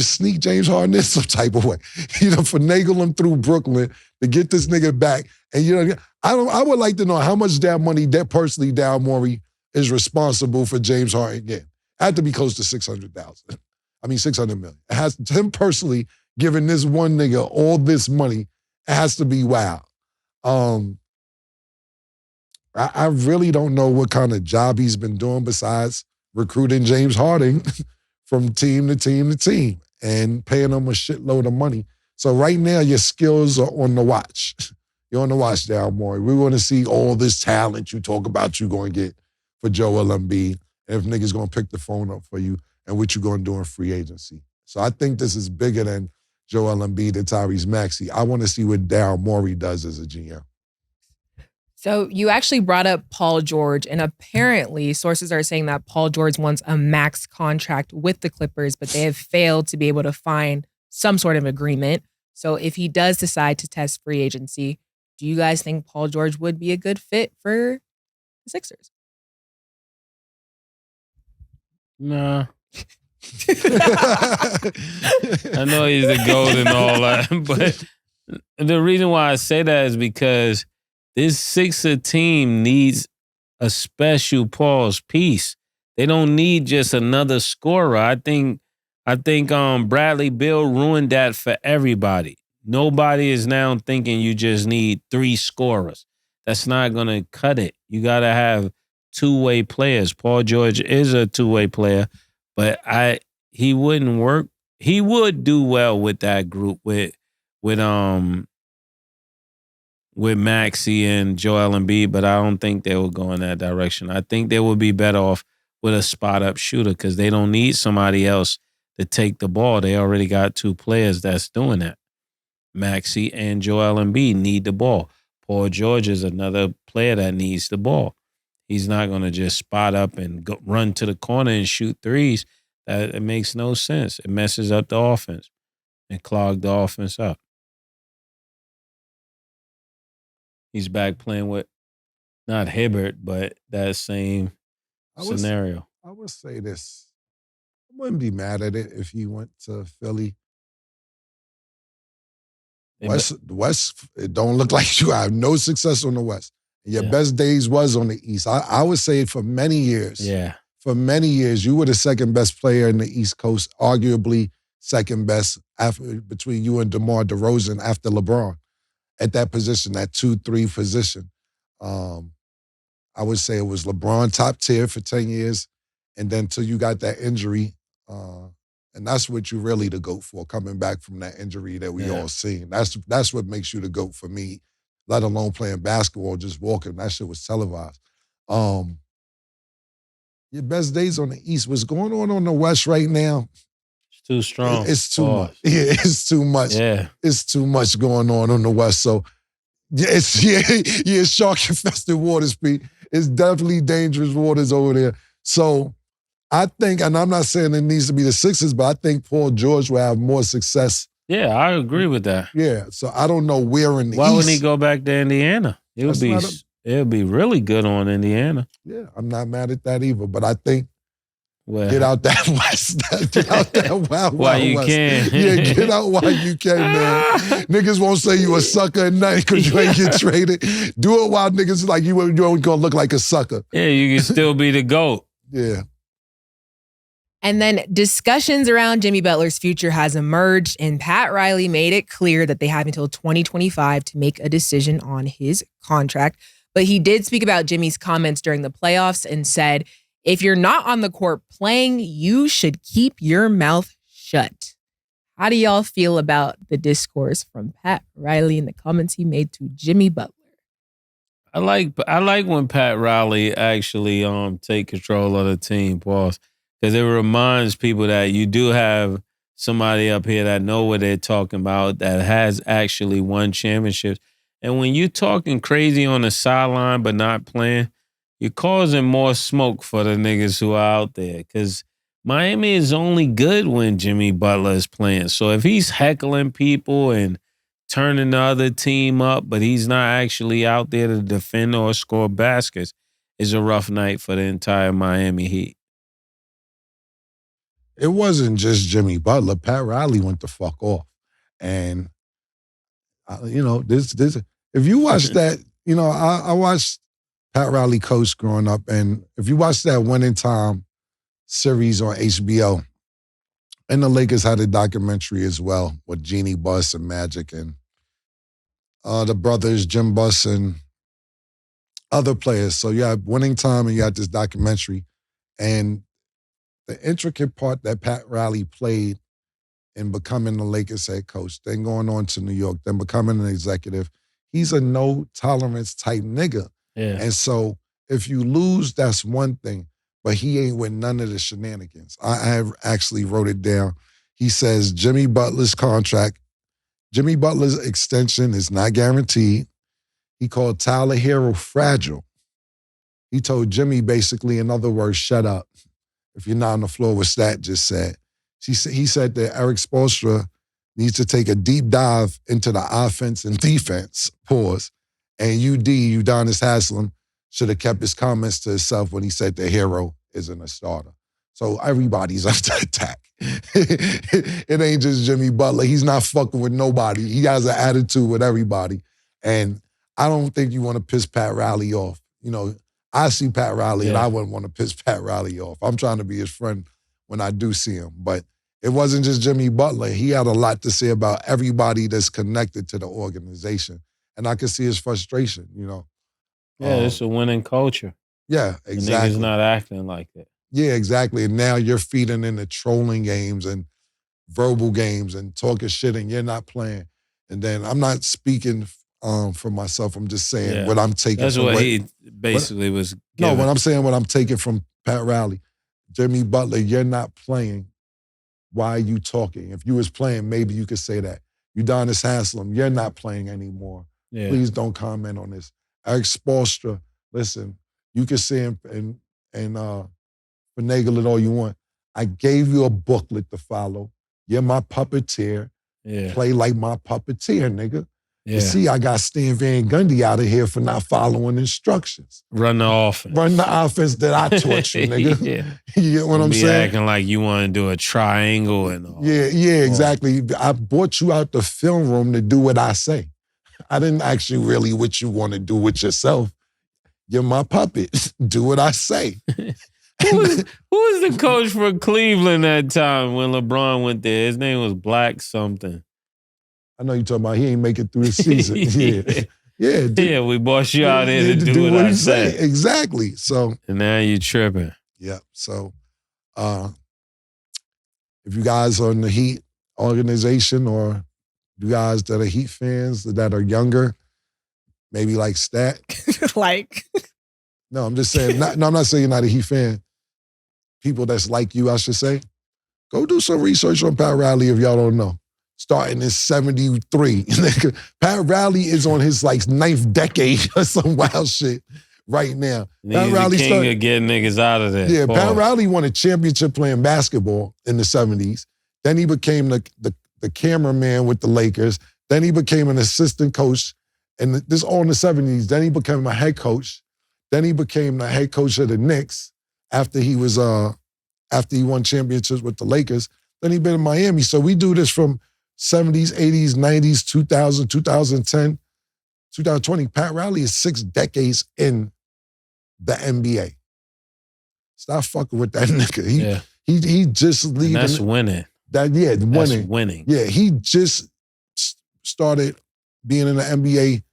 sneak James Harden in some type of way. Finagle him through Brooklyn to get this nigga back. And I would like to know how much that money that personally Daryl Morey is responsible for James Harden again. Had to be close to $600 million. It has him personally giving this one nigga all this money. It has to be wild. I really don't know what kind of job he's been doing besides recruiting James Harden from team to team to team and paying him a shitload of money. So right now your skills are on the watch. You're on the watch, Daryl Morey. We want to see all this talent you talk about you going to get for Joel Embiid. And if niggas going to pick the phone up for you and what you going to do in free agency. So I think this is bigger than Joel Embiid and Tyrese Maxey. I want to see what Daryl Morey does as a GM. So you actually brought up Paul George, and apparently sources are saying that Paul George wants a max contract with the Clippers, but they have failed to be able to find some sort of agreement. So if he does decide to test free agency, do you guys think Paul George would be a good fit for the Sixers? Nah. I know he's the GOAT and all that, but the reason why I say that is because this Sixer team needs a special pause piece. They don't need just another scorer. I think I think Bradley Beal ruined that for everybody. Nobody is now thinking you just need 3 scorers. That's not going to cut it. You got to have two-way players. Paul George is a two-way player, but he wouldn't work. He would do well with that group with Maxey and Joel Embiid, but I don't think they will go in that direction. I think they would be better off with a spot-up shooter because they don't need somebody else to take the ball. They already got 2 players that's doing that. Maxey and Joel Embiid need the ball. Paul George is another player that needs the ball. He's not going to just spot up and run to the corner and shoot threes. It makes no sense. It messes up the offense and clogs the offense up. He's back playing with not Hibbert, but that same scenario. I would say this. I wouldn't be mad at it if he went to Philly. The West, it don't look like you have no success on the West. Your best days was on the East. I would say for many years. Yeah. For many years, you were the second best player in the East Coast, arguably second best between you and DeMar DeRozan after LeBron at that position, that 2-3 position. I would say it was LeBron top tier for 10 years, and then till you got that injury, and that's what you really the GOAT for, coming back from that injury that we all seen. That's what makes you the GOAT for me, let alone playing basketball, just walking. That shit was televised. Your best days on the East. What's going on the West right now? It's too strong. It's too much. Yeah, it's too much. Yeah. It's too much going on the West. So, it's shark-infested waters, Pete. It's definitely dangerous waters over there. So, I think, and I'm not saying it needs to be the Sixers, but I think Paul George will have more success. Yeah, I agree with that. Yeah, so I don't know where in the East. Why wouldn't he go back to Indiana? It would be really good on Indiana. Yeah, I'm not mad at that either, but I think get out that West. Get out that wild while you West. can. Yeah, get out while you can, man. Niggas won't say you a sucker at night because you ain't get traded. Do it while niggas like you ain't gonna look like a sucker. Yeah, you can still be the GOAT. Yeah. And then discussions around Jimmy Butler's future has emerged, and Pat Riley made it clear that they have until 2025 to make a decision on his contract. But he did speak about Jimmy's comments during the playoffs and said, if you're not on the court playing, you should keep your mouth shut. How do y'all feel about the discourse from Pat Riley and the comments he made to Jimmy Butler? I like when Pat Riley actually take control of the team, boss. Because it reminds people that you do have somebody up here that know what they're talking about, that has actually won championships. And when you're talking crazy on the sideline but not playing, you're causing more smoke for the niggas who are out there. Because Miami is only good when Jimmy Butler is playing. So if he's heckling people and turning the other team up, but he's not actually out there to defend or score baskets, it's a rough night for the entire Miami Heat. It wasn't just Jimmy Butler. Pat Riley went the fuck off. And, this if you watch that, I watched Pat Riley coach growing up, and if you watch that Winning Time series on HBO, and the Lakers had a documentary as well with Jeannie Buss and Magic and the brothers, Jim Buss and other players. So you had Winning Time and you had this documentary. And the intricate part that Pat Riley played in becoming the Lakers head coach, then going on to New York, then becoming an executive, he's a no-tolerance type nigga. Yeah. And so if you lose, that's one thing, but he ain't with none of the shenanigans. I have actually wrote it down. He says Jimmy Butler's extension is not guaranteed. He called Tyler Hero fragile. He told Jimmy basically, in other words, shut up. If you're not on the floor, what Stat just said. He said that Eric Spoelstra needs to take a deep dive into the offense and defense, pause. And Udonis Haslem, should have kept his comments to himself when he said the Hero isn't a starter. So everybody's under attack. It ain't just Jimmy Butler. He's not fucking with nobody. He has an attitude with everybody. And I don't think you want to piss Pat Riley off. I see Pat Riley and I wouldn't want to piss Pat Riley off. I'm trying to be his friend when I do see him. But it wasn't just Jimmy Butler. He had a lot to say about everybody that's connected to the organization. And I could see his frustration, you know. Yeah, it's a winning culture. Yeah, The exactly. niggas not acting like that. Yeah, exactly. And now you're feeding into trolling games and verbal games and talking shit and you're not playing. And then I'm not speaking for myself. I'm just saying what I'm taking That's from what he basically was giving. No, what I'm saying, what I'm taking from Pat Riley. Jimmy Butler, you're not playing. Why are you talking? If you was playing, maybe you could say that. Udonis Haslem, you're not playing anymore. Yeah. Please don't comment on this. Eric Spoelstra, listen, you can say him and finagle it all you want. I gave you a booklet to follow. You're my puppeteer. Yeah. Play like my puppeteer, nigga. Yeah. You see, I got Stan Van Gundy out of here for not following instructions. Run the offense. Run the offense that I taught you, nigga. Yeah. You get what I'm saying? Acting like you want to do a triangle and all. Yeah, exactly. I brought you out the film room to do what I say. I didn't ask you really what you want to do with yourself. You're my puppet. Do what I say. Who was the coach for Cleveland that time when LeBron went there? His name was Black something. I know you're talking about he ain't make it through the season. Yeah, we bought you out there to do what I say. Exactly. So and now you tripping. Yeah. So if you guys are in the Heat organization or you guys that are Heat fans that are younger, maybe like Stat. No, I'm just saying, I'm not saying you're not a Heat fan. People that's like you, I should say. Go do some research on Pat Riley if y'all don't know. Starting in 73. Pat Riley is on his like 9th decade or some wild shit right now. Pat Riley king of getting niggas out of there. Yeah, Pat Riley won a championship playing basketball in the 70s. Then he became the cameraman with the Lakers. Then he became an assistant coach. And this all in the 70s. Then he became a head coach. Then he became the head coach of the Knicks after he won championships with the Lakers. Then he been in Miami. So we do this from 70s, 80s, 90s, 2000, 2010, 2020. Pat Riley is 6 decades in the NBA. Stop fucking with that nigga. He just leaving. That's winning. Winning. That's winning. Yeah, he just started being in the NBA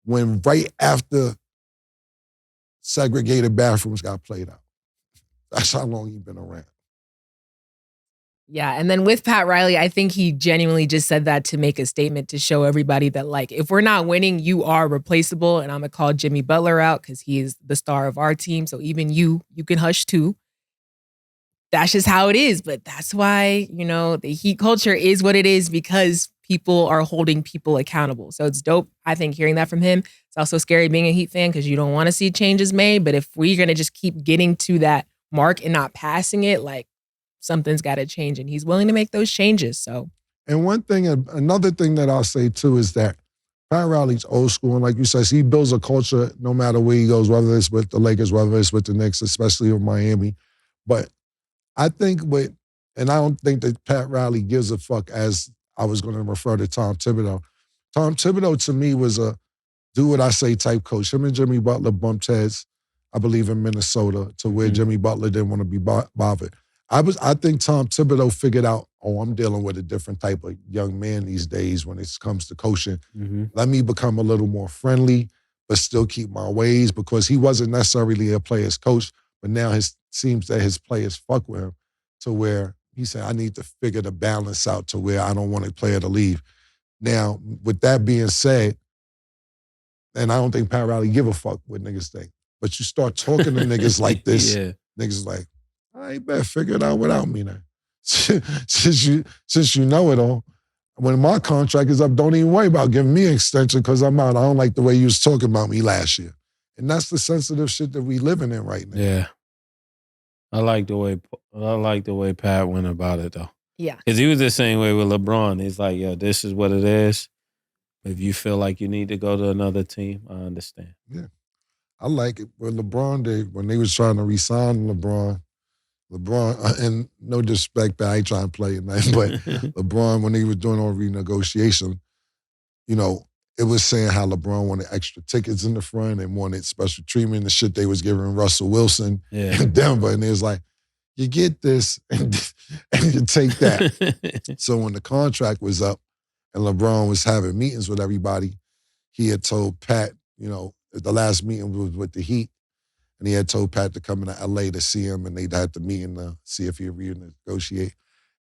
when right after segregated bathrooms got played out. That's how long he's been around. Yeah, and then with Pat Riley, I think he genuinely just said that to make a statement to show everybody that, like, if we're not winning, you are replaceable, and I'm going to call Jimmy Butler out because he is the star of our team, so even you can hush too. That's just how it is, but that's why, you know, the Heat culture is what it is because people are holding people accountable. So it's dope, I think, hearing that from him. It's also scary being a Heat fan because you don't want to see changes made, but if we're going to just keep getting to that mark and not passing it, like, something's got to change, and he's willing to make those changes. So, and another thing that I'll say too is that Pat Riley's old school, and like you said, he builds a culture no matter where he goes, whether it's with the Lakers, whether it's with the Knicks, especially with Miami. But I think and I don't think that Pat Riley gives a fuck, as I was going to refer to Tom Thibodeau. Tom Thibodeau to me was a do what I say type coach. Him and Jimmy Butler bumped heads, I believe, in Minnesota, to where Jimmy Butler didn't want to be bothered. I think Tom Thibodeau figured out, I'm dealing with a different type of young man these days when it comes to coaching. Mm-hmm. Let me become a little more friendly, but still keep my ways, because he wasn't necessarily a player's coach, but now it seems that his players fuck with him to where he said, I need to figure the balance out to where I don't want a player to leave. Now, with that being said, and I don't think Pat Riley give a fuck what niggas think, but you start talking to niggas like this, niggas like, I better figure it out without me now. since you know it all. When my contract is up, don't even worry about giving me an extension because I'm out. I don't like the way you was talking about me last year. And that's the sensitive shit that we living in right now. Yeah. I like the way Pat went about it though. Yeah. Because he was the same way with LeBron. He's like, yo, this is what it is. If you feel like you need to go to another team, I understand. Yeah. I like it. When when they was trying to re-sign LeBron, and no disrespect, I ain't trying to play it, man, but LeBron, when he was doing all renegotiation, you know, it was saying how LeBron wanted extra tickets in the front and wanted special treatment, the shit they was giving Russell Wilson in Denver. And it was like, you get this and you take that. So when the contract was up and LeBron was having meetings with everybody, he had told Pat, the last meeting was with the Heat, and he had told Pat to come into LA to see him, and they'd had the meeting to see if he'd renegotiate.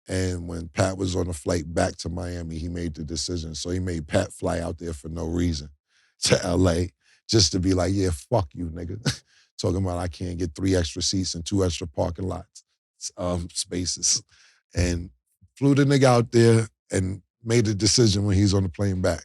And when Pat was on the flight back to Miami, he made the decision. So he made Pat fly out there for no reason to LA just to be like, yeah, fuck you, nigga. Talking about I can't get 3 extra seats and 2 extra parking lots, spaces. And flew the nigga out there and made a decision when he's on the plane back.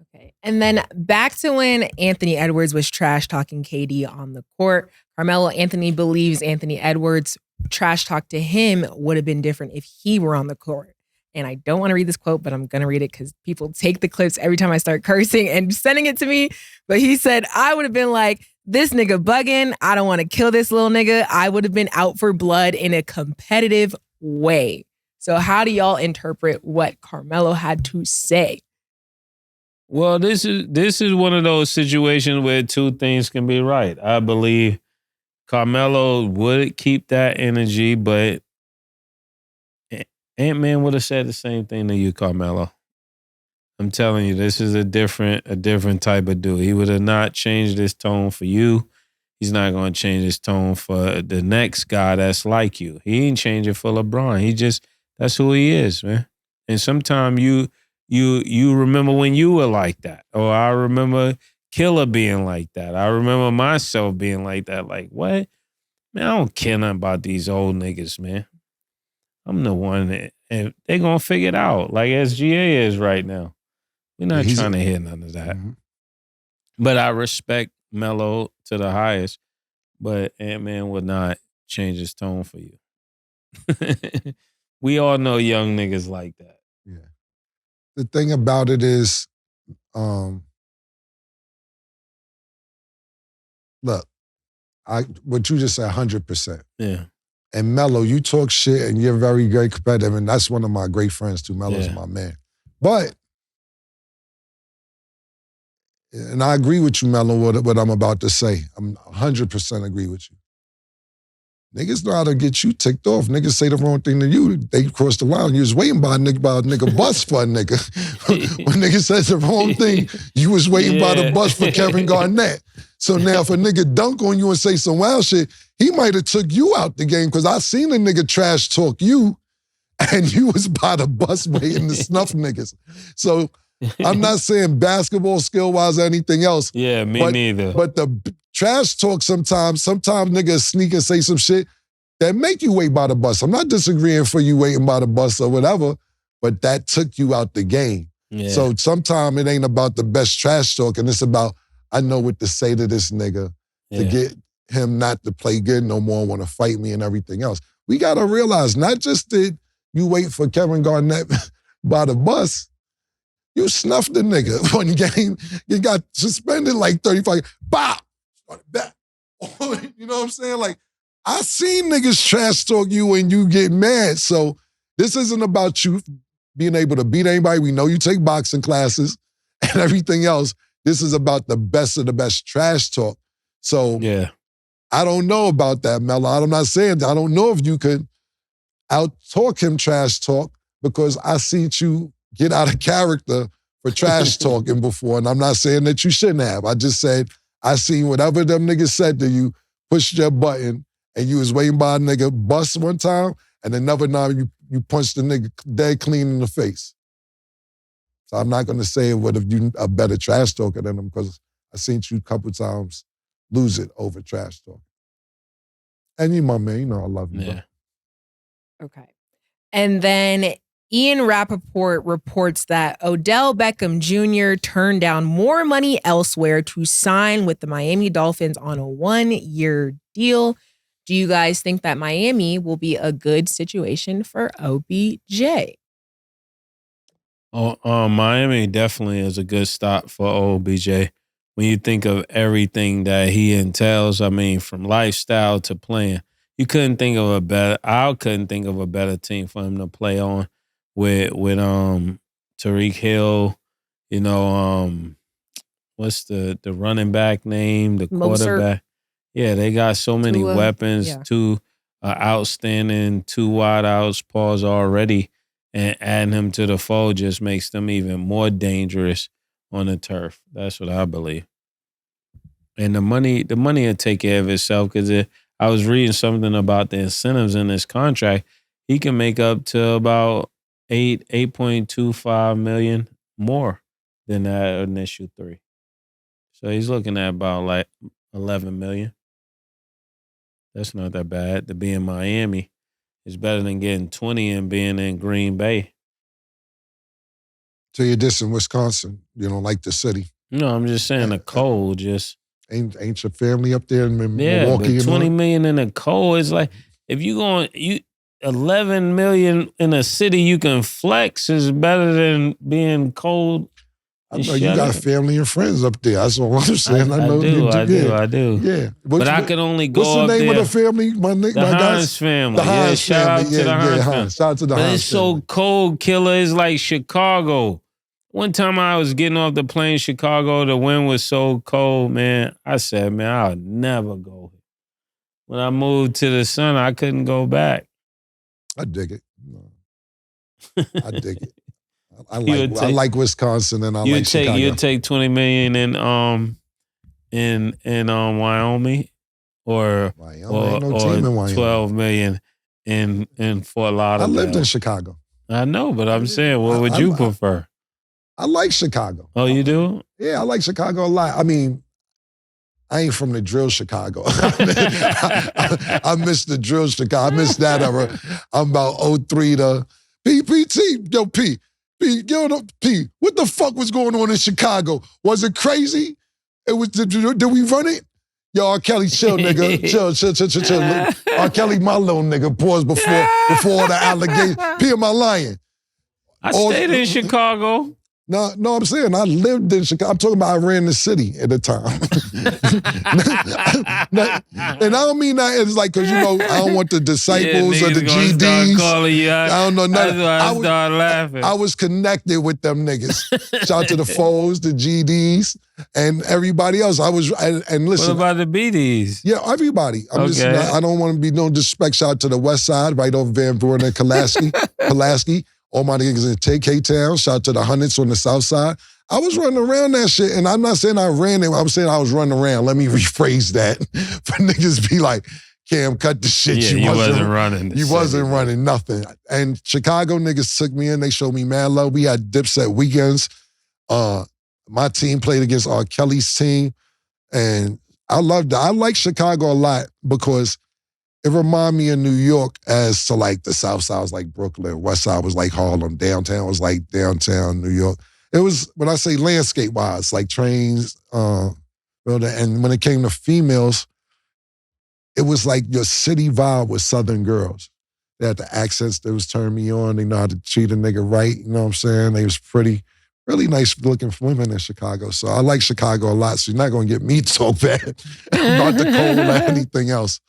Okay. And then back to when Anthony Edwards was trash talking KD on the court. Carmelo Anthony believes Anthony Edwards' trash talk to him would have been different if he were on the court. And I don't want to read this quote, but I'm going to read it because people take the clips every time I start cursing and sending it to me. But he said, I would have been like, this nigga bugging. I don't want to kill this little nigga. I would have been out for blood in a competitive way. So how do y'all interpret what Carmelo had to say? Well, this is one of those situations where 2 things can be right. I believe Carmelo would keep that energy, but Ant-Man would have said the same thing to you, Carmelo. I'm telling you, this is a different type of dude. He would have not changed his tone for you. He's not going to change his tone for the next guy that's like you. He ain't changing for LeBron. That's who he is, man. And sometimes you remember when you were like that. Or I remember Killer being like that. I remember myself being like that. Like, what? Man, I don't care nothing about these old niggas, man. I'm the one that, and they're going to figure it out like SGA is right now. We're not trying to hear none of that. Mm-hmm. But I respect Melo to the highest, but Ant-Man would not change his tone for you. We all know young niggas like that. Yeah. The thing about it is, look, what you just said, 100%. Yeah. And Melo, you talk shit and you're very, very competitive, and that's one of my great friends too. Melo's my man. But, and I agree with you, Melo, what I'm about to say. I'm 100% agree with you. Niggas know how to get you ticked off. Niggas say the wrong thing to you, they cross the line. You was waiting by a nigga bus for a nigga. When nigga says the wrong thing, you was waiting by the bus for Kevin Garnett. So now if a nigga dunk on you and say some wild shit, he might have took you out the game because I seen a nigga trash talk you and you was by the bus waiting to snuff niggas. So I'm not saying basketball skill-wise or anything else. Yeah, me neither. But the trash talk sometimes niggas sneak and say some shit that make you wait by the bus. I'm not disagreeing for you waiting by the bus or whatever, but that took you out the game. Yeah. So sometimes it ain't about the best trash talk, and it's about, I know what to say to this nigga to get him not to play good no more, want to fight me and everything else. We got to realize, not just did you wait for Kevin Garnett by the bus, you snuffed the nigga one game. You got suspended like 35. Bop! Started back. You know what I'm saying? Like, I seen niggas trash talk you and you get mad. So this isn't about you being able to beat anybody. We know you take boxing classes and everything else. This is about the best of the best trash talk. So I don't know about that, Melo. I'm not saying, I don't know if you could out-talk him trash talk because I seen you get out of character for trash talking before, and I'm not saying that you shouldn't have. I just said, I seen whatever them niggas said to you, pushed your button, and you was waiting by a nigga bus one time, and another time you punched the nigga dead clean in the face. So I'm not gonna say what if you a better trash talker than him because I seen you a couple times lose it over trash talk. And you, my man, you know I love you, bro. Okay. And then Ian Rappaport reports that Odell Beckham Jr. turned down more money elsewhere to sign with the Miami Dolphins on a 1-year deal. Do you guys think that Miami will be a good situation for OBJ? Miami definitely is a good stop for OBJ. When you think of everything that he entails, I mean, from lifestyle to playing, I couldn't think of a better team for him to play on with Tariq Hill, you know, what's the running back name, the quarterback? Yeah, they got so many weapons. outstanding 2 wideouts, pause already, and adding him to the fold just makes them even more dangerous on the turf. That's what I believe. And the money will take care of itself because I was reading something about the incentives in this contract. He can make up to about 8.25 million more than that initial 3. So he's looking at about like 11 million. That's not that bad. To be in Miami is better than getting 20 and being in Green Bay. So you're dissing Wisconsin. You don't like the city. No, I'm just saying the cold just ain't your family up there in yeah, Milwaukee? but 20 million in the cold is like if you 11 million in a city you can flex is better than being cold. I know you got family and friends up there. That's all I'm saying. I do. Yeah. But I can only go what's the up name there. of the family? The Hines family. The Hines shout family. out to the Hines family. Shout out to the But Hines it's so family. cold, killer. It's like Chicago. One time I was getting off the plane in Chicago, the wind was so cold, man. I said, man, I'll never go. When I moved to the sun, I couldn't go back. I dig it. I dig it. I like Wisconsin and I like Chicago. You'd take 20 million in Wyoming or ain't no team in Wyoming. 12 million in Fort Lauderdale. I lived in Chicago. I know, but I'm saying, what would you prefer? I like Chicago. Oh, you do? Yeah, I like Chicago a lot. I mean, I ain't from the drill Chicago. I miss the drill Chicago. I miss that era. I'm about 03 to PPT. Yo, P, what the fuck was going on in Chicago? Was it crazy? Did we run it? Yo, R. Kelly, chill, nigga. Chill. R. Kelly, my little nigga. Pause before the allegation. P, am I lying? I stayed in Chicago. No, I'm saying I lived in Chicago. I'm talking about I ran the city at the time. And I don't mean that it's like, because, I don't want the disciples or the GDs. I don't know nothing. I started laughing. I was connected with them niggas. Shout out to the foes, the GDs, and everybody else. And listen. What about the BDs? Yeah, everybody. I don't want to be no disrespect. Shout out to the West Side, right over Van Buren and Pulaski. All my niggas in K-Town. Shout out to the Hundreds on the South Side. I was running around that shit, and I'm not saying I ran it. I'm saying I was running around. Let me rephrase that. For niggas be like, Cam, cut the shit. Yeah, you wasn't running. You wasn't running nothing. And Chicago niggas took me in. They showed me mad love. We had Dipset weekends. My team played against R. Kelly's team, and I loved it. I like Chicago a lot because it reminded me of New York as to like the South Side was like Brooklyn, West Side was like Harlem, downtown was like downtown New York. It was, when I say landscape-wise, like trains, and when it came to females, it was like your city vibe with Southern girls. They had the accents that was turning me on. They know how to treat a nigga right, you know what I'm saying? They was pretty, really nice looking women in Chicago. So I like Chicago a lot, so you're not going to get me to talk bad about the cold or anything else.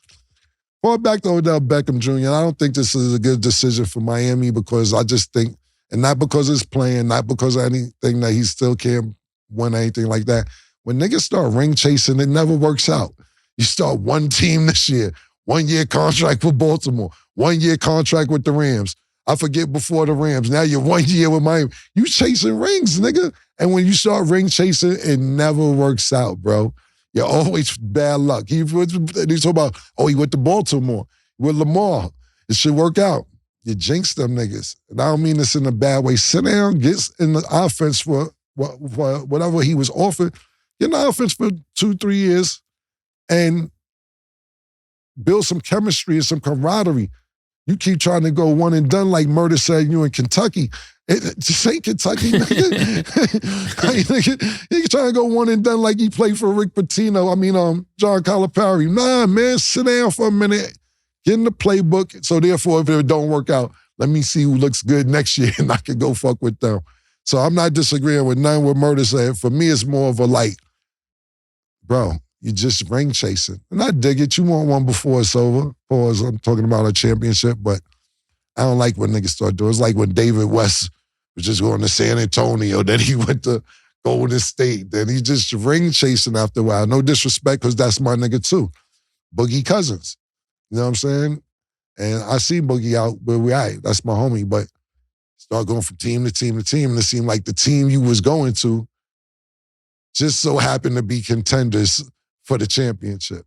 Going back to Odell Beckham Jr., I don't think this is a good decision for Miami because I just think, and not because it's playing, not because of anything that he still can't win anything like that. When niggas start ring chasing, it never works out. You start one team this year, 1 year contract with Baltimore, 1 year contract with the Rams. I forget before the Rams. Now you're 1 year with Miami. You chasing rings, nigga. And when you start ring chasing, it never works out, bro. You're always bad luck. He talk about, he went to Baltimore with Lamar. It should work out. You jinx them niggas. And I don't mean this in a bad way. Sit down, get in the offense for whatever he was offered. Get in the offense for 2-3 years and build some chemistry and some camaraderie. You keep trying to go one and done like Murder said you in Kentucky. Just ain't Kentucky, nigga. You trying to go one and done like he played for Rick Pitino. John Calipari. Nah, man, sit down for a minute. Get in the playbook. So therefore, if it don't work out, let me see who looks good next year and I can go fuck with them. So I'm not disagreeing with none what Murder said. For me, it's more of a like, bro, you just ring chasing. And I dig it. You want one before it's over. Pause, I'm talking about a championship, but I don't like when niggas start doing it. It's like when David West was just going to San Antonio, then he went to Golden State, then he just ring chasing after a while. No disrespect, because that's my nigga too. Boogie Cousins. You know what I'm saying? And I see Boogie out where we at. That's my homie. But start going from team to team to team, and it seemed like the team you was going to just so happened to be contenders for the championship.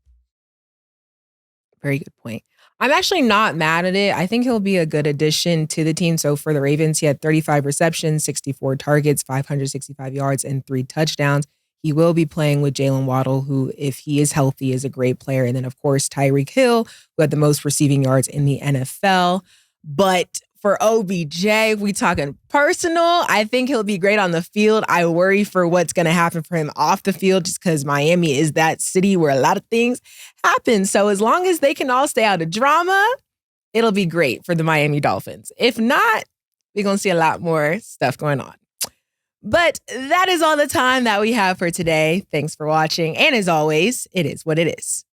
Very good point. I'm actually not mad at it. I think he'll be a good addition to the team. So for the Ravens, he had 35 receptions, 64 targets, 565 yards, and 3 touchdowns. He will be playing with Jalen Waddle, who, if he is healthy, is a great player. And then, of course, Tyreek Hill, who had the most receiving yards in the NFL. But for OBJ, we talking personal. I think he'll be great on the field. I worry for what's going to happen for him off the field, just because Miami is that city where a lot of things happen. So as long as they can all stay out of drama, it'll be great for the Miami Dolphins. If not, we're going to see a lot more stuff going on. But that is all the time that we have for today. Thanks for watching. And as always, it is what it is.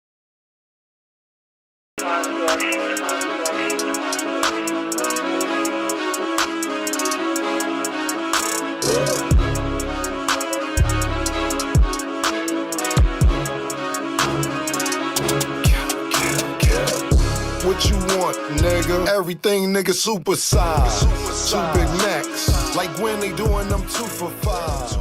What you want, nigga? Everything, nigga, super size. Two Big Macs, like when they doing them 2 for $5.